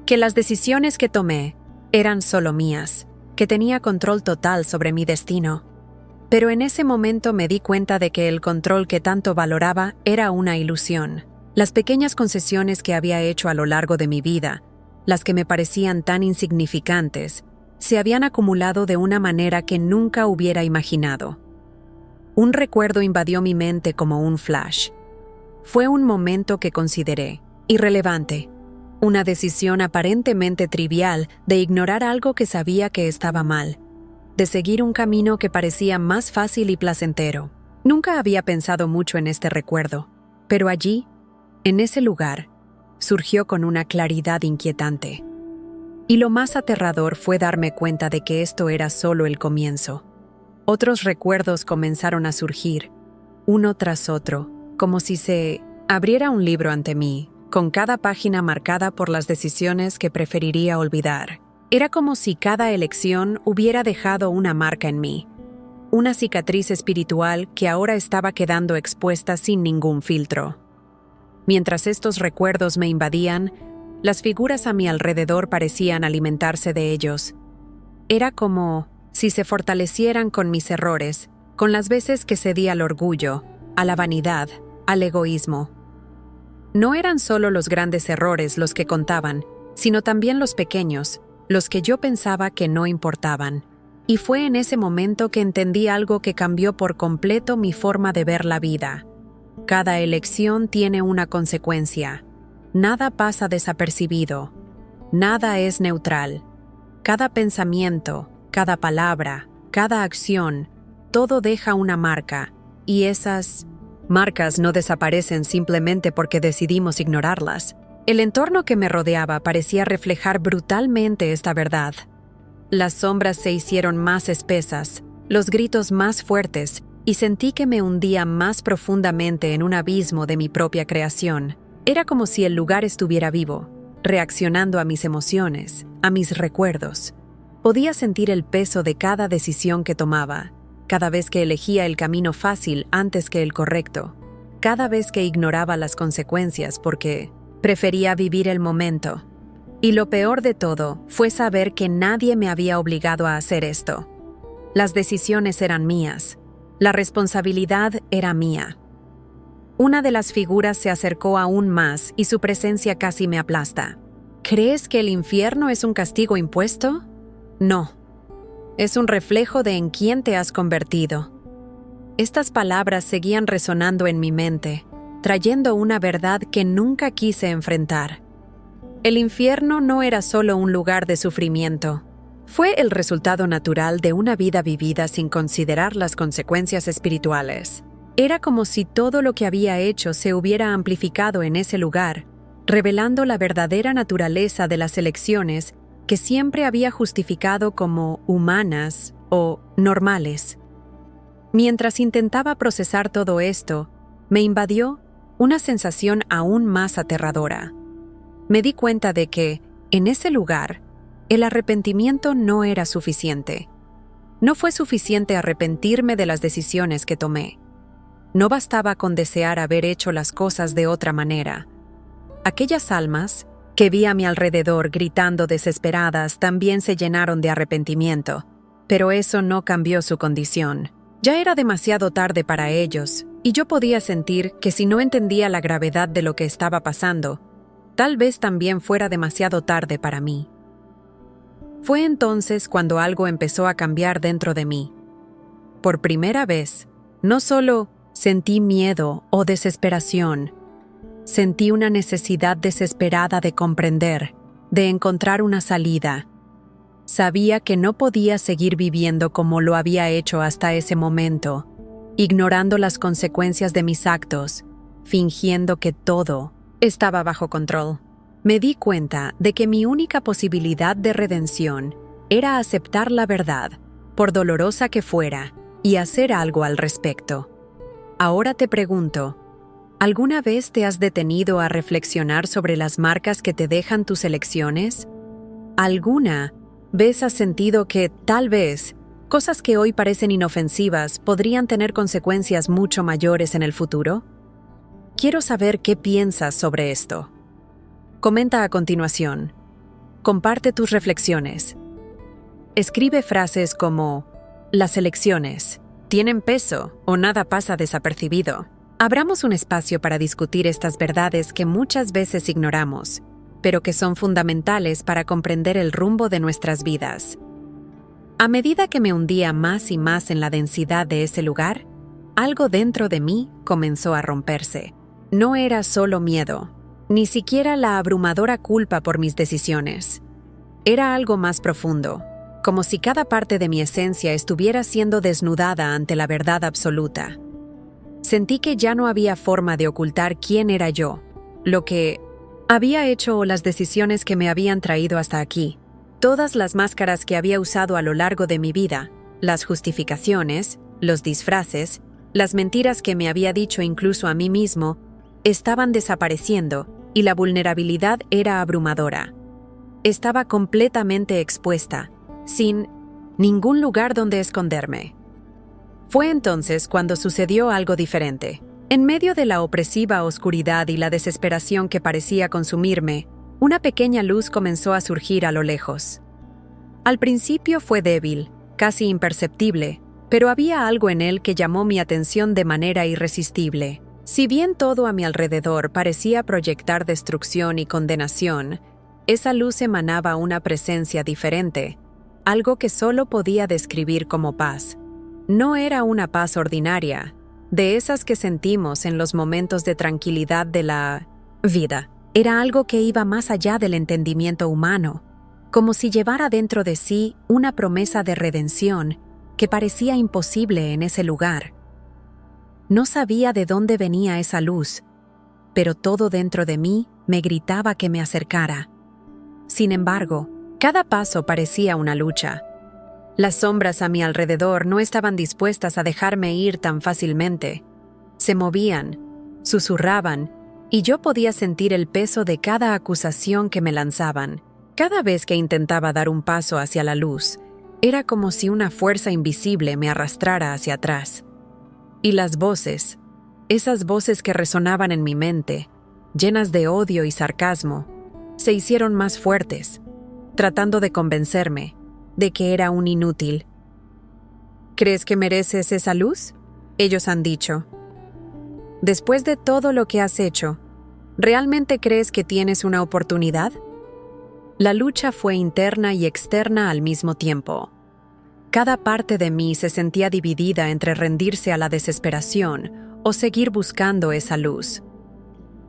[SPEAKER 1] que las decisiones que tomé eran solo mías, que tenía control total sobre mi destino. Pero en ese momento me di cuenta de que el control que tanto valoraba era una ilusión. Las pequeñas concesiones que había hecho a lo largo de mi vida, las que me parecían tan insignificantes, se habían acumulado de una manera que nunca hubiera imaginado. Un recuerdo invadió mi mente como un flash. Fue un momento que consideré irrelevante, una decisión aparentemente trivial de ignorar algo que sabía que estaba mal, de seguir un camino que parecía más fácil y placentero. Nunca había pensado mucho en este recuerdo, pero allí, en ese lugar, surgió con una claridad inquietante. Y lo más aterrador fue darme cuenta de que esto era solo el comienzo. Otros recuerdos comenzaron a surgir, uno tras otro, como si se abriera un libro ante mí, con cada página marcada por las decisiones que preferiría olvidar. Era como si cada elección hubiera dejado una marca en mí, una cicatriz espiritual que ahora estaba quedando expuesta sin ningún filtro. Mientras estos recuerdos me invadían, las figuras a mi alrededor parecían alimentarse de ellos. Era como si se fortalecieran con mis errores, con las veces que cedí al orgullo, a la vanidad, al egoísmo. No eran solo los grandes errores los que contaban, sino también los pequeños, los que yo pensaba que no importaban. Y fue en ese momento que entendí algo que cambió por completo mi forma de ver la vida. Cada elección tiene una consecuencia. Nada pasa desapercibido. Nada es neutral. Cada pensamiento, cada palabra, cada acción, todo deja una marca, y esas marcas no desaparecen simplemente porque decidimos ignorarlas. El entorno que me rodeaba parecía reflejar brutalmente esta verdad. Las sombras se hicieron más espesas, los gritos más fuertes, y sentí que me hundía más profundamente en un abismo de mi propia creación. Era como si el lugar estuviera vivo, reaccionando a mis emociones, a mis recuerdos. Podía sentir el peso de cada decisión que tomaba, cada vez que elegía el camino fácil antes que el correcto, cada vez que ignoraba las consecuencias porque prefería vivir el momento. Y lo peor de todo fue saber que nadie me había obligado a hacer esto. Las decisiones eran mías. La responsabilidad era mía. Una de las figuras se acercó aún más y su presencia casi me aplasta. ¿Crees que el infierno es un castigo impuesto? No. Es un reflejo de en quién te has convertido. Estas palabras seguían resonando en mi mente, trayendo una verdad que nunca quise enfrentar. El infierno no era solo un lugar de sufrimiento. Fue el resultado natural de una vida vivida sin considerar las consecuencias espirituales. Era como si todo lo que había hecho se hubiera amplificado en ese lugar, revelando la verdadera naturaleza de las elecciones que siempre había justificado como humanas o normales. Mientras intentaba procesar todo esto, me invadió una sensación aún más aterradora. Me di cuenta de que, en ese lugar, el arrepentimiento no era suficiente. No fue suficiente arrepentirme de las decisiones que tomé. No bastaba con desear haber hecho las cosas de otra manera. Aquellas almas que vi a mi alrededor gritando desesperadas también se llenaron de arrepentimiento, pero eso no cambió su condición. Ya era demasiado tarde para ellos, y yo podía sentir que si no entendía la gravedad de lo que estaba pasando, tal vez también fuera demasiado tarde para mí. Fue entonces cuando algo empezó a cambiar dentro de mí. Por primera vez, no solo sentí miedo o desesperación, sentí una necesidad desesperada de comprender, de encontrar una salida. Sabía que no podía seguir viviendo como lo había hecho hasta ese momento, ignorando las consecuencias de mis actos, fingiendo que todo estaba bajo control. Me di cuenta de que mi única posibilidad de redención era aceptar la verdad, por dolorosa que fuera, y hacer algo al respecto. Ahora te pregunto, ¿alguna vez te has detenido a reflexionar sobre las marcas que te dejan tus elecciones? ¿Alguna vez has sentido que, tal vez, cosas que hoy parecen inofensivas podrían tener consecuencias mucho mayores en el futuro? Quiero saber qué piensas sobre esto. Comenta a continuación. Comparte tus reflexiones. Escribe frases como: las elecciones tienen peso o nada pasa desapercibido. Abramos un espacio para discutir estas verdades que muchas veces ignoramos, pero que son fundamentales para comprender el rumbo de nuestras vidas. A medida que me hundía más y más en la densidad de ese lugar, algo dentro de mí comenzó a romperse. No era solo miedo, ni siquiera la abrumadora culpa por mis decisiones. Era algo más profundo, como si cada parte de mi esencia estuviera siendo desnudada ante la verdad absoluta. Sentí que ya no había forma de ocultar quién era yo, lo que había hecho o las decisiones que me habían traído hasta aquí. Todas las máscaras que había usado a lo largo de mi vida, las justificaciones, los disfraces, las mentiras que me había dicho incluso a mí mismo, estaban desapareciendo y la vulnerabilidad era abrumadora. Estaba completamente expuesta, sin ningún lugar donde esconderme. Fue entonces cuando sucedió algo diferente. En medio de la opresiva oscuridad y la desesperación que parecía consumirme, una pequeña luz comenzó a surgir a lo lejos. Al principio fue débil, casi imperceptible, pero había algo en él que llamó mi atención de manera irresistible. Si bien todo a mi alrededor parecía proyectar destrucción y condenación, esa luz emanaba una presencia diferente, algo que solo podía describir como paz. No era una paz ordinaria, de esas que sentimos en los momentos de tranquilidad de la vida. Era algo que iba más allá del entendimiento humano, como si llevara dentro de sí una promesa de redención que parecía imposible en ese lugar. No sabía de dónde venía esa luz, pero todo dentro de mí me gritaba que me acercara. Sin embargo, cada paso parecía una lucha. Las sombras a mi alrededor no estaban dispuestas a dejarme ir tan fácilmente. Se movían, susurraban, y yo podía sentir el peso de cada acusación que me lanzaban. Cada vez que intentaba dar un paso hacia la luz, era como si una fuerza invisible me arrastrara hacia atrás. Y las voces, esas voces que resonaban en mi mente, llenas de odio y sarcasmo, se hicieron más fuertes, tratando de convencerme de que era un inútil. ¿Crees que mereces esa luz?, ellos han dicho. Después de todo lo que has hecho, ¿realmente crees que tienes una oportunidad? La lucha fue interna y externa al mismo tiempo. Cada parte de mí se sentía dividida entre rendirse a la desesperación o seguir buscando esa luz.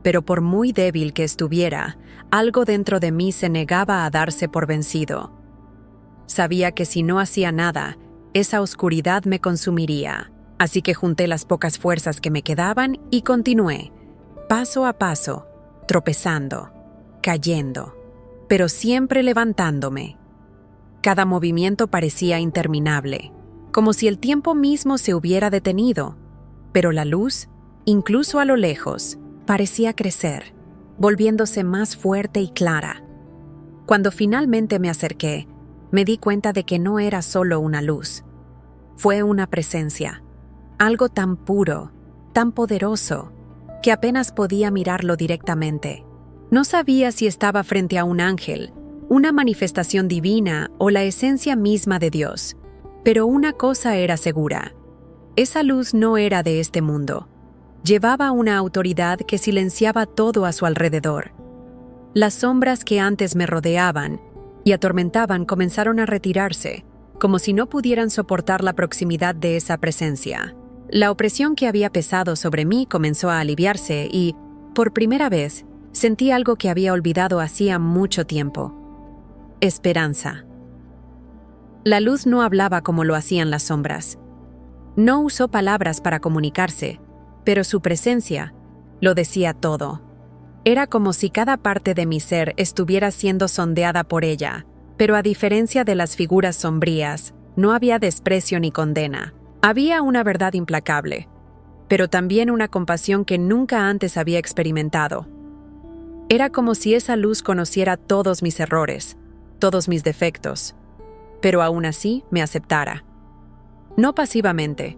[SPEAKER 1] Pero por muy débil que estuviera, algo dentro de mí se negaba a darse por vencido. Sabía que si no hacía nada, esa oscuridad me consumiría, así que junté las pocas fuerzas que me quedaban y continué, paso a paso, tropezando, cayendo, pero siempre levantándome. Cada movimiento parecía interminable, como si el tiempo mismo se hubiera detenido, pero la luz, incluso a lo lejos, parecía crecer, volviéndose más fuerte y clara. Cuando finalmente me acerqué, me di cuenta de que no era solo una luz. Fue una presencia, algo tan puro, tan poderoso, que apenas podía mirarlo directamente. No sabía si estaba frente a un ángel, una manifestación divina o la esencia misma de Dios, pero una cosa era segura: esa luz no era de este mundo. Llevaba una autoridad que silenciaba todo a su alrededor. Las sombras que antes me rodeaban y atormentaban comenzaron a retirarse, como si no pudieran soportar la proximidad de esa presencia. La opresión que había pesado sobre mí comenzó a aliviarse y, por primera vez, sentí algo que había olvidado hacía mucho tiempo: esperanza. La luz no hablaba como lo hacían las sombras. No usó palabras para comunicarse, pero su presencia lo decía todo. Era como si cada parte de mi ser estuviera siendo sondeada por ella, pero a diferencia de las figuras sombrías, no había desprecio ni condena. Había una verdad implacable, pero también una compasión que nunca antes había experimentado. Era como si esa luz conociera todos mis errores, todos mis defectos, pero aún así me aceptara. No pasivamente,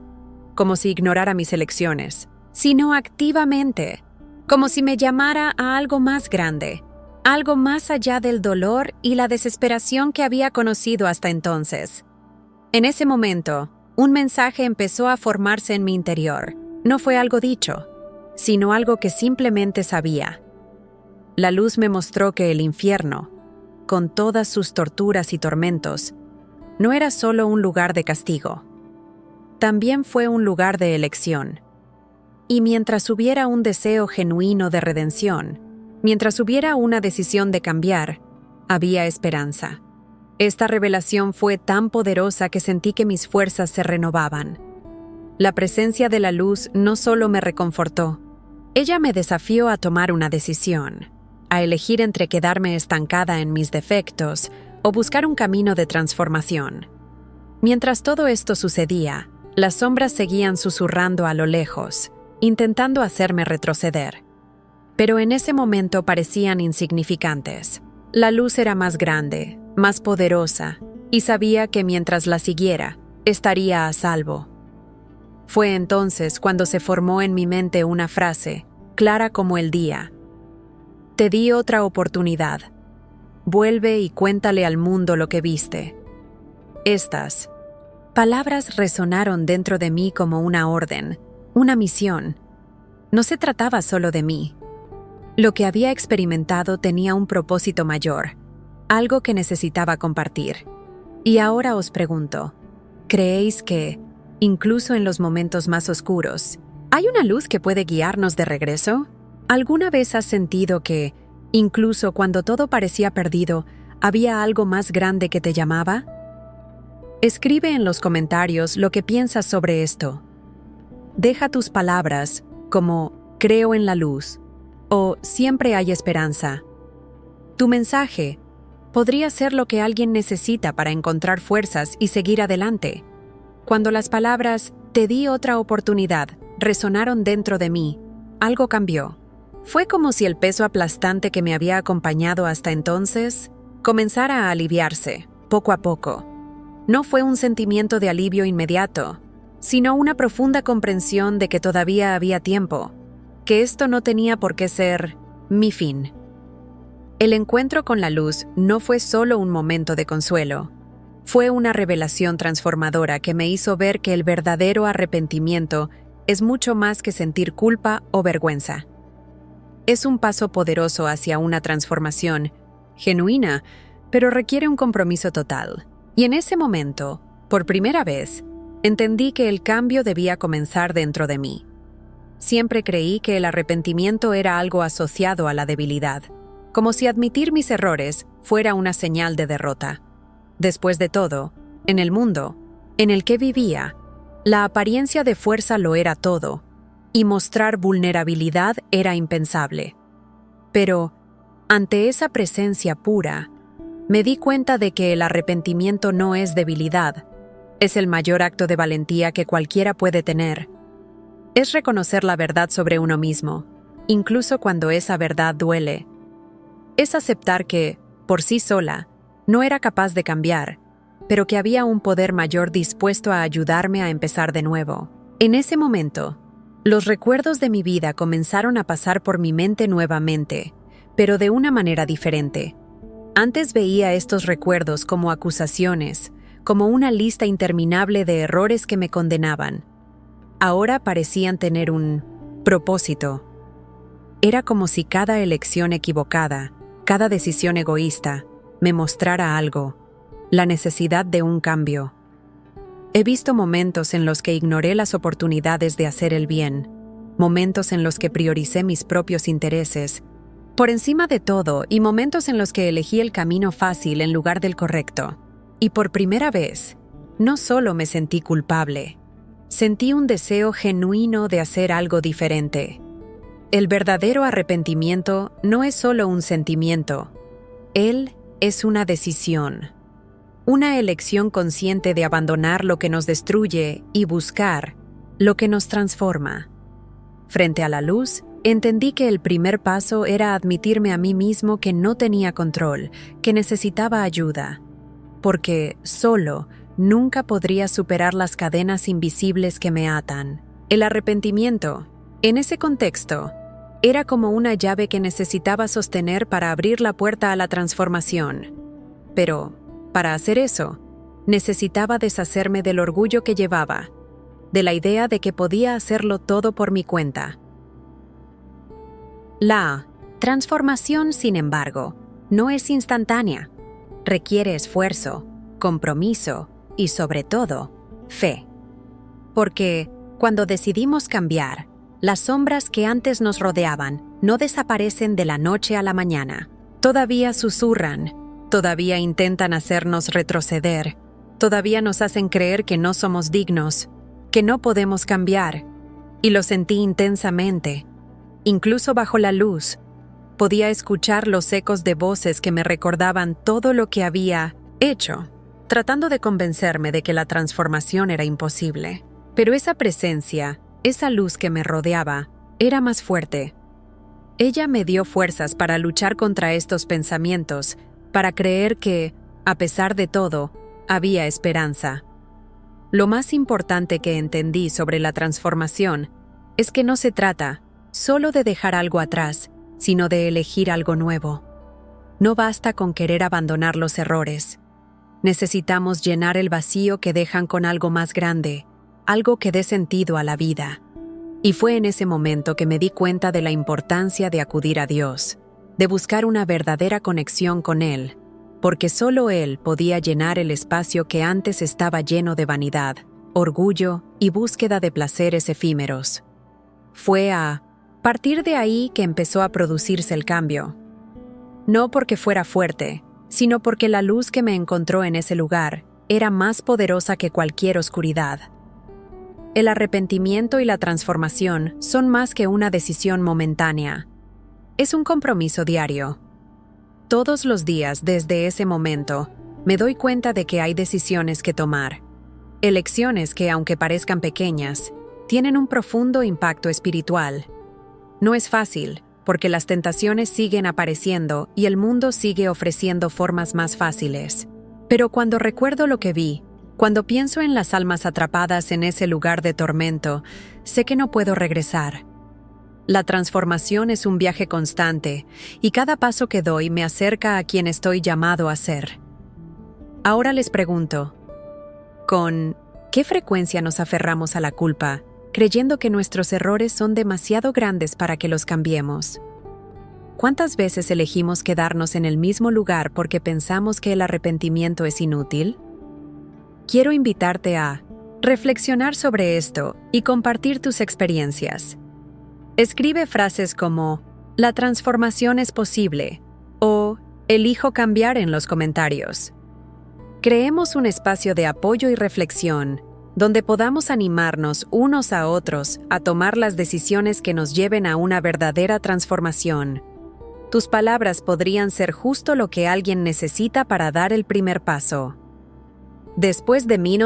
[SPEAKER 1] como si ignorara mis elecciones, sino activamente, como si me llamara a algo más grande, algo más allá del dolor y la desesperación que había conocido hasta entonces. En ese momento, un mensaje empezó a formarse en mi interior. No fue algo dicho, sino algo que simplemente sabía. La luz me mostró que el infierno, con todas sus torturas y tormentos, no era solo un lugar de castigo. También fue un lugar de elección. Y mientras hubiera un deseo genuino de redención, mientras hubiera una decisión de cambiar, había esperanza. Esta revelación fue tan poderosa que sentí que mis fuerzas se renovaban. La presencia de la luz no solo me reconfortó, ella me desafió a tomar una decisión, a elegir entre quedarme estancada en mis defectos o buscar un camino de transformación. Mientras todo esto sucedía, las sombras seguían susurrando a lo lejos, intentando hacerme retroceder. Pero en ese momento parecían insignificantes. La luz era más grande, más poderosa, y sabía que mientras la siguiera, estaría a salvo. Fue entonces cuando se formó en mi mente una frase, clara como el día: te di otra oportunidad. Vuelve y cuéntale al mundo lo que viste. Estas palabras resonaron dentro de mí como una orden, una misión. No se trataba solo de mí. Lo que había experimentado tenía un propósito mayor, algo que necesitaba compartir. Y ahora os pregunto, ¿creéis que, incluso en los momentos más oscuros, hay una luz que puede guiarnos de regreso? ¿Alguna vez has sentido que, incluso cuando todo parecía perdido, había algo más grande que te llamaba? Escribe en los comentarios lo que piensas sobre esto. Deja tus palabras como creo en la luz o siempre hay esperanza. Tu mensaje podría ser lo que alguien necesita para encontrar fuerzas y seguir adelante. Cuando las palabras te di otra oportunidad resonaron dentro de mí, algo cambió. Fue como si el peso aplastante que me había acompañado hasta entonces comenzara a aliviarse, poco a poco. No fue un sentimiento de alivio inmediato, sino una profunda comprensión de que todavía había tiempo, que esto no tenía por qué ser mi fin. El encuentro con la luz no fue solo un momento de consuelo. Fue una revelación transformadora que me hizo ver que el verdadero arrepentimiento es mucho más que sentir culpa o vergüenza. Es un paso poderoso hacia una transformación genuina, pero requiere un compromiso total. Y en ese momento, por primera vez, entendí que el cambio debía comenzar dentro de mí. Siempre creí que el arrepentimiento era algo asociado a la debilidad, como si admitir mis errores fuera una señal de derrota. Después de todo, en el mundo en el que vivía, la apariencia de fuerza lo era todo, y mostrar vulnerabilidad era impensable. Pero, ante esa presencia pura, me di cuenta de que el arrepentimiento no es debilidad, es el mayor acto de valentía que cualquiera puede tener. Es reconocer la verdad sobre uno mismo, incluso cuando esa verdad duele. Es aceptar que, por sí sola, no era capaz de cambiar, pero que había un poder mayor dispuesto a ayudarme a empezar de nuevo. En ese momento, los recuerdos de mi vida comenzaron a pasar por mi mente nuevamente, pero de una manera diferente. Antes veía estos recuerdos como acusaciones, como una lista interminable de errores que me condenaban. Ahora parecían tener un propósito. Era como si cada elección equivocada, cada decisión egoísta, me mostrara algo, la necesidad de un cambio. He visto momentos en los que ignoré las oportunidades de hacer el bien, momentos en los que prioricé mis propios intereses, por encima de todo, y momentos en los que elegí el camino fácil en lugar del correcto. Y por primera vez, no solo me sentí culpable, sentí un deseo genuino de hacer algo diferente. El verdadero arrepentimiento no es solo un sentimiento, él es una decisión, una elección consciente de abandonar lo que nos destruye y buscar lo que nos transforma. Frente a la luz, entendí que el primer paso era admitirme a mí mismo que no tenía control, que necesitaba ayuda, porque solo nunca podría superar las cadenas invisibles que me atan. El arrepentimiento, en ese contexto, era como una llave que necesitaba sostener para abrir la puerta a la transformación. Pero, para hacer eso, necesitaba deshacerme del orgullo que llevaba, de la idea de que podía hacerlo todo por mi cuenta. La transformación, sin embargo, no es instantánea. Requiere esfuerzo, compromiso y, sobre todo, fe. Porque, cuando decidimos cambiar, las sombras que antes nos rodeaban no desaparecen de la noche a la mañana. Todavía susurran, todavía intentan hacernos retroceder, todavía nos hacen creer que no somos dignos, que no podemos cambiar. Y lo sentí intensamente. Incluso bajo la luz, podía escuchar los ecos de voces que me recordaban todo lo que había hecho, tratando de convencerme de que la transformación era imposible. Pero esa presencia, esa luz que me rodeaba, era más fuerte. Ella me dio fuerzas para luchar contra estos pensamientos, para creer que, a pesar de todo, había esperanza. Lo más importante que entendí sobre la transformación es que no se trata solo de dejar algo atrás, sino de elegir algo nuevo. No basta con querer abandonar los errores. Necesitamos llenar el vacío que dejan con algo más grande, algo que dé sentido a la vida. Y fue en ese momento que me di cuenta de la importancia de acudir a Dios, de buscar una verdadera conexión con Él, porque solo Él podía llenar el espacio que antes estaba lleno de vanidad, orgullo y búsqueda de placeres efímeros. Fue a partir de ahí que empezó a producirse el cambio. No porque fuera fuerte, sino porque la luz que me encontró en ese lugar era más poderosa que cualquier oscuridad. El arrepentimiento y la transformación son más que una decisión momentánea. Es un compromiso diario. Todos los días desde ese momento, me doy cuenta de que hay decisiones que tomar. Elecciones que, aunque parezcan pequeñas, tienen un profundo impacto espiritual. No es fácil, porque las tentaciones siguen apareciendo y el mundo sigue ofreciendo formas más fáciles. Pero cuando recuerdo lo que vi, cuando pienso en las almas atrapadas en ese lugar de tormento, sé que no puedo regresar. La transformación es un viaje constante, y cada paso que doy me acerca a quien estoy llamado a ser. Ahora les pregunto, ¿con qué frecuencia nos aferramos a la culpa, creyendo que nuestros errores son demasiado grandes para que los cambiemos? ¿Cuántas veces elegimos quedarnos en el mismo lugar porque pensamos que el arrepentimiento es inútil? Quiero invitarte a reflexionar sobre esto y compartir tus experiencias. Escribe frases como "La transformación es posible" o "Elijo cambiar" en los comentarios. Creemos un espacio de apoyo y reflexión donde podamos animarnos unos a otros a tomar las decisiones que nos lleven a una verdadera transformación. Tus palabras podrían ser justo lo que alguien necesita para dar el primer paso. Después de mi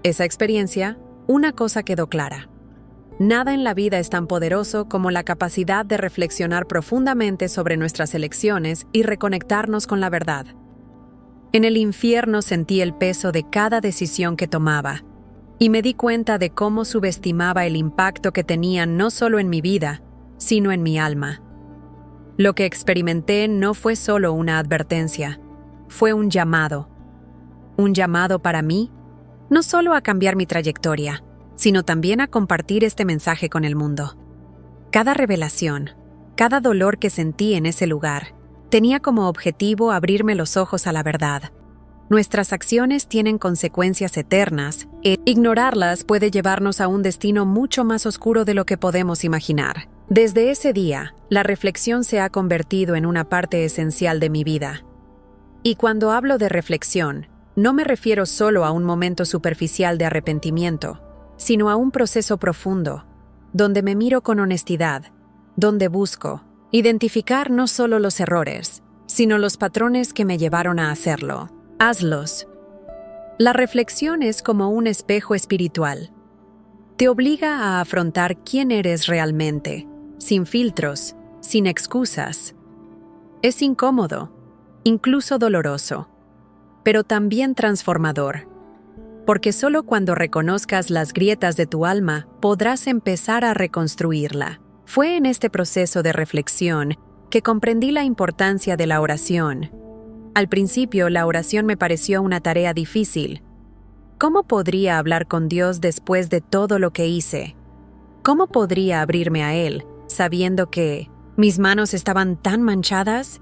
[SPEAKER 1] esa experiencia, una cosa quedó clara. Nada en la vida es tan poderoso como la capacidad de reflexionar profundamente sobre nuestras elecciones y reconectarnos con la verdad. En el infierno sentí el peso de cada decisión que tomaba, y me di cuenta de cómo subestimaba el impacto que tenían no solo en mi vida, sino en mi alma. Lo que experimenté no fue solo una advertencia, fue un llamado. Un llamado para mí, no solo a cambiar mi trayectoria, sino también a compartir este mensaje con el mundo. Cada revelación, cada dolor que sentí en ese lugar, tenía como objetivo abrirme los ojos a la verdad. Nuestras acciones tienen consecuencias eternas, e ignorarlas puede llevarnos a un destino mucho más oscuro de lo que podemos imaginar. Desde ese día, la reflexión se ha convertido en una parte esencial de mi vida. Y cuando hablo de reflexión, no me refiero solo a un momento superficial de arrepentimiento, sino a un proceso profundo, donde me miro con honestidad, donde busco identificar no solo los errores, sino los patrones que me llevaron a hacerlo. Hazlos. La reflexión es como un espejo espiritual. Te obliga a afrontar quién eres realmente, sin filtros, sin excusas. Es incómodo, incluso doloroso, pero también transformador, porque solo cuando reconozcas las grietas de tu alma podrás empezar a reconstruirla. Fue en este proceso de reflexión que comprendí la importancia de la oración. Al principio, la oración me pareció una tarea difícil. ¿Cómo podría hablar con Dios después de todo lo que hice? ¿Cómo podría abrirme a Él, sabiendo que mis manos estaban tan manchadas?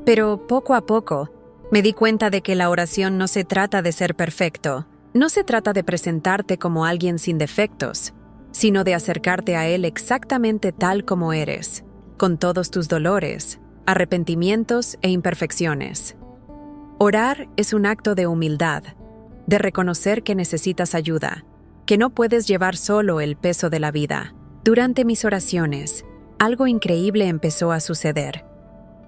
[SPEAKER 1] Pero poco a poco, me di cuenta de que la oración no se trata de ser perfecto, no se trata de presentarte como alguien sin defectos, sino de acercarte a Él exactamente tal como eres, con todos tus dolores, arrepentimientos e imperfecciones. Orar es un acto de humildad, de reconocer que necesitas ayuda, que no puedes llevar solo el peso de la vida. Durante mis oraciones, algo increíble empezó a suceder.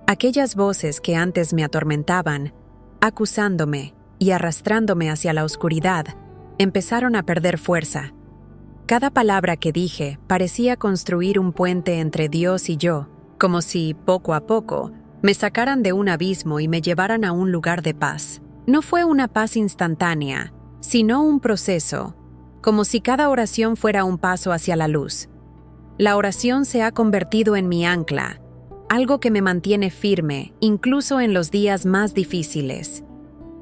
[SPEAKER 1] Aquellas voces que antes me atormentaban, acusándome y arrastrándome hacia la oscuridad, empezaron a perder fuerza. Cada palabra que dije parecía construir un puente entre Dios y yo, como si, poco a poco, me sacaran de un abismo y me llevaran a un lugar de paz. No fue una paz instantánea, sino un proceso, como si cada oración fuera un paso hacia la luz. La oración se ha convertido en mi ancla, algo que me mantiene firme, incluso en los días más difíciles.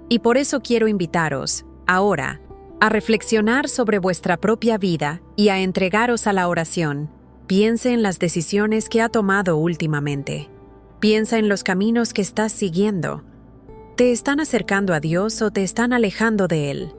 [SPEAKER 1] Y por eso quiero invitaros, ahora, a reflexionar sobre vuestra propia vida y a entregaros a la oración. Piense en las decisiones que ha tomado últimamente. Piensa en los caminos que estás siguiendo. ¿Te están acercando a Dios o te están alejando de Él?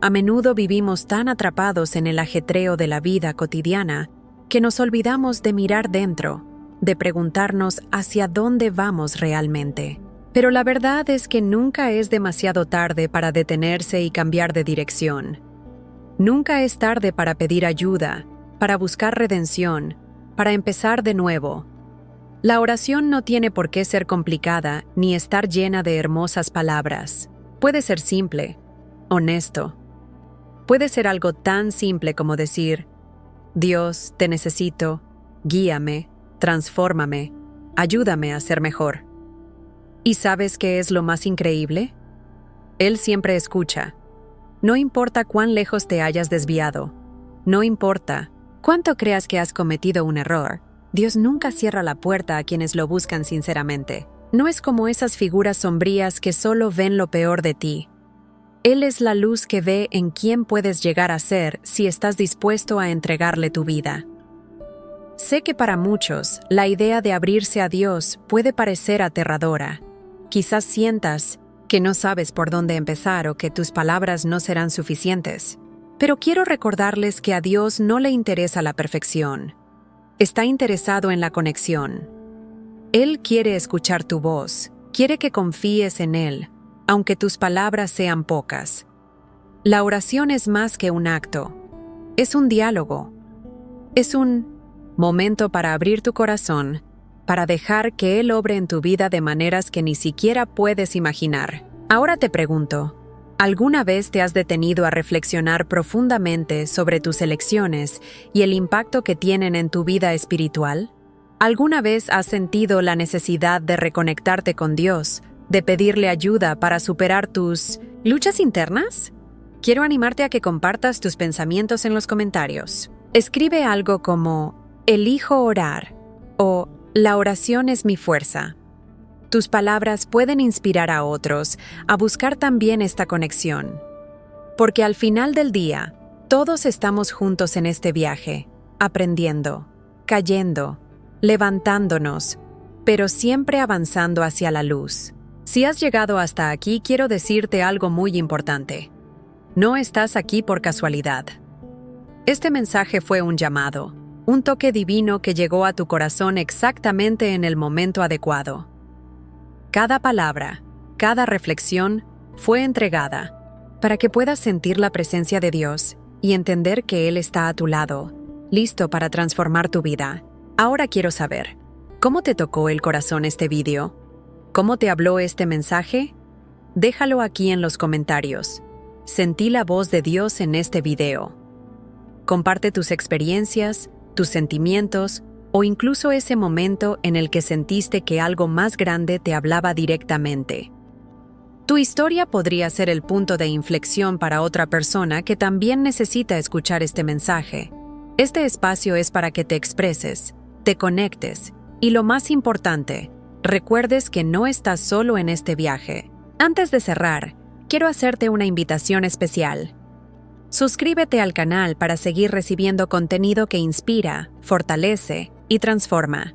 [SPEAKER 1] A menudo vivimos tan atrapados en el ajetreo de la vida cotidiana que nos olvidamos de mirar dentro, de preguntarnos hacia dónde vamos realmente. Pero la verdad es que nunca es demasiado tarde para detenerse y cambiar de dirección. Nunca es tarde para pedir ayuda, para buscar redención, para empezar de nuevo. La oración no tiene por qué ser complicada ni estar llena de hermosas palabras. Puede ser simple, honesto. Puede ser algo tan simple como decir: Dios, te necesito, guíame, transfórmame, ayúdame a ser mejor. ¿Y sabes qué es lo más increíble? Él siempre escucha. No importa cuán lejos te hayas desviado, no importa ¿Cuánto creas que has cometido un error? Dios nunca cierra la puerta a quienes lo buscan sinceramente. No es como esas figuras sombrías que solo ven lo peor de ti. Él es la luz que ve en quién puedes llegar a ser si estás dispuesto a entregarle tu vida. Sé que para muchos, la idea de abrirse a Dios puede parecer aterradora. Quizás sientas que no sabes por dónde empezar o que tus palabras no serán suficientes. Pero quiero recordarles que a Dios no le interesa la perfección. Está interesado en la conexión. Él quiere escuchar tu voz, quiere que confíes en Él, aunque tus palabras sean pocas. La oración es más que un acto. Es un diálogo. Es un momento para abrir tu corazón, para dejar que Él obre en tu vida de maneras que ni siquiera puedes imaginar. Ahora te pregunto, ¿alguna vez te has detenido a reflexionar profundamente sobre tus elecciones y el impacto que tienen en tu vida espiritual? ¿Alguna vez has sentido la necesidad de reconectarte con Dios, de pedirle ayuda para superar tus luchas internas? Quiero animarte a que compartas tus pensamientos en los comentarios. Escribe algo como «Elijo orar» o «La oración es mi fuerza». Tus palabras pueden inspirar a otros a buscar también esta conexión. Porque al final del día, todos estamos juntos en este viaje, aprendiendo, cayendo, levantándonos, pero siempre avanzando hacia la luz. Si has llegado hasta aquí, quiero decirte algo muy importante. No estás aquí por casualidad. Este mensaje fue un llamado, un toque divino que llegó a tu corazón exactamente en el momento adecuado. Cada palabra, cada reflexión fue entregada para que puedas sentir la presencia de Dios y entender que Él está a tu lado, listo para transformar tu vida. Ahora quiero saber, ¿cómo te tocó el corazón este video? ¿Cómo te habló este mensaje? Déjalo aquí en los comentarios. Sentí la voz de Dios en este video. Comparte tus experiencias, tus sentimientos o incluso ese momento en el que sentiste que algo más grande te hablaba directamente. Tu historia podría ser el punto de inflexión para otra persona que también necesita escuchar este mensaje. Este espacio es para que te expreses, te conectes y, lo más importante, recuerdes que no estás solo en este viaje. Antes de cerrar, quiero hacerte una invitación especial. Suscríbete al canal para seguir recibiendo contenido que inspira, fortalece y transforma.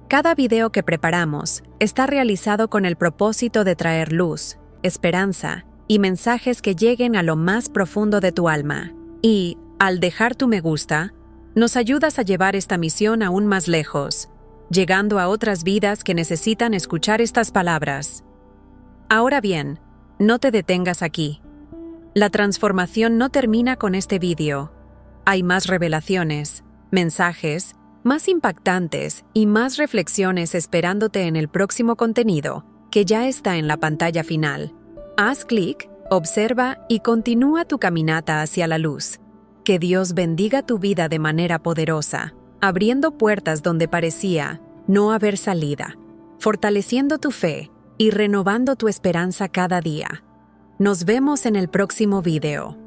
[SPEAKER 1] Cada video que preparamos está realizado con el propósito de traer luz, esperanza y mensajes que lleguen a lo más profundo de tu alma. Y, al dejar tu me gusta, nos ayudas a llevar esta misión aún más lejos, llegando a otras vidas que necesitan escuchar estas palabras. Ahora bien, no te detengas aquí. La transformación no termina con este vídeo. Hay más revelaciones, mensajes, más impactantes y más reflexiones esperándote en el próximo contenido, que ya está en la pantalla final. Haz clic, observa y continúa tu caminata hacia la luz. Que Dios bendiga tu vida de manera poderosa, abriendo puertas donde parecía no haber salida, fortaleciendo tu fe y renovando tu esperanza cada día. Nos vemos en el próximo video.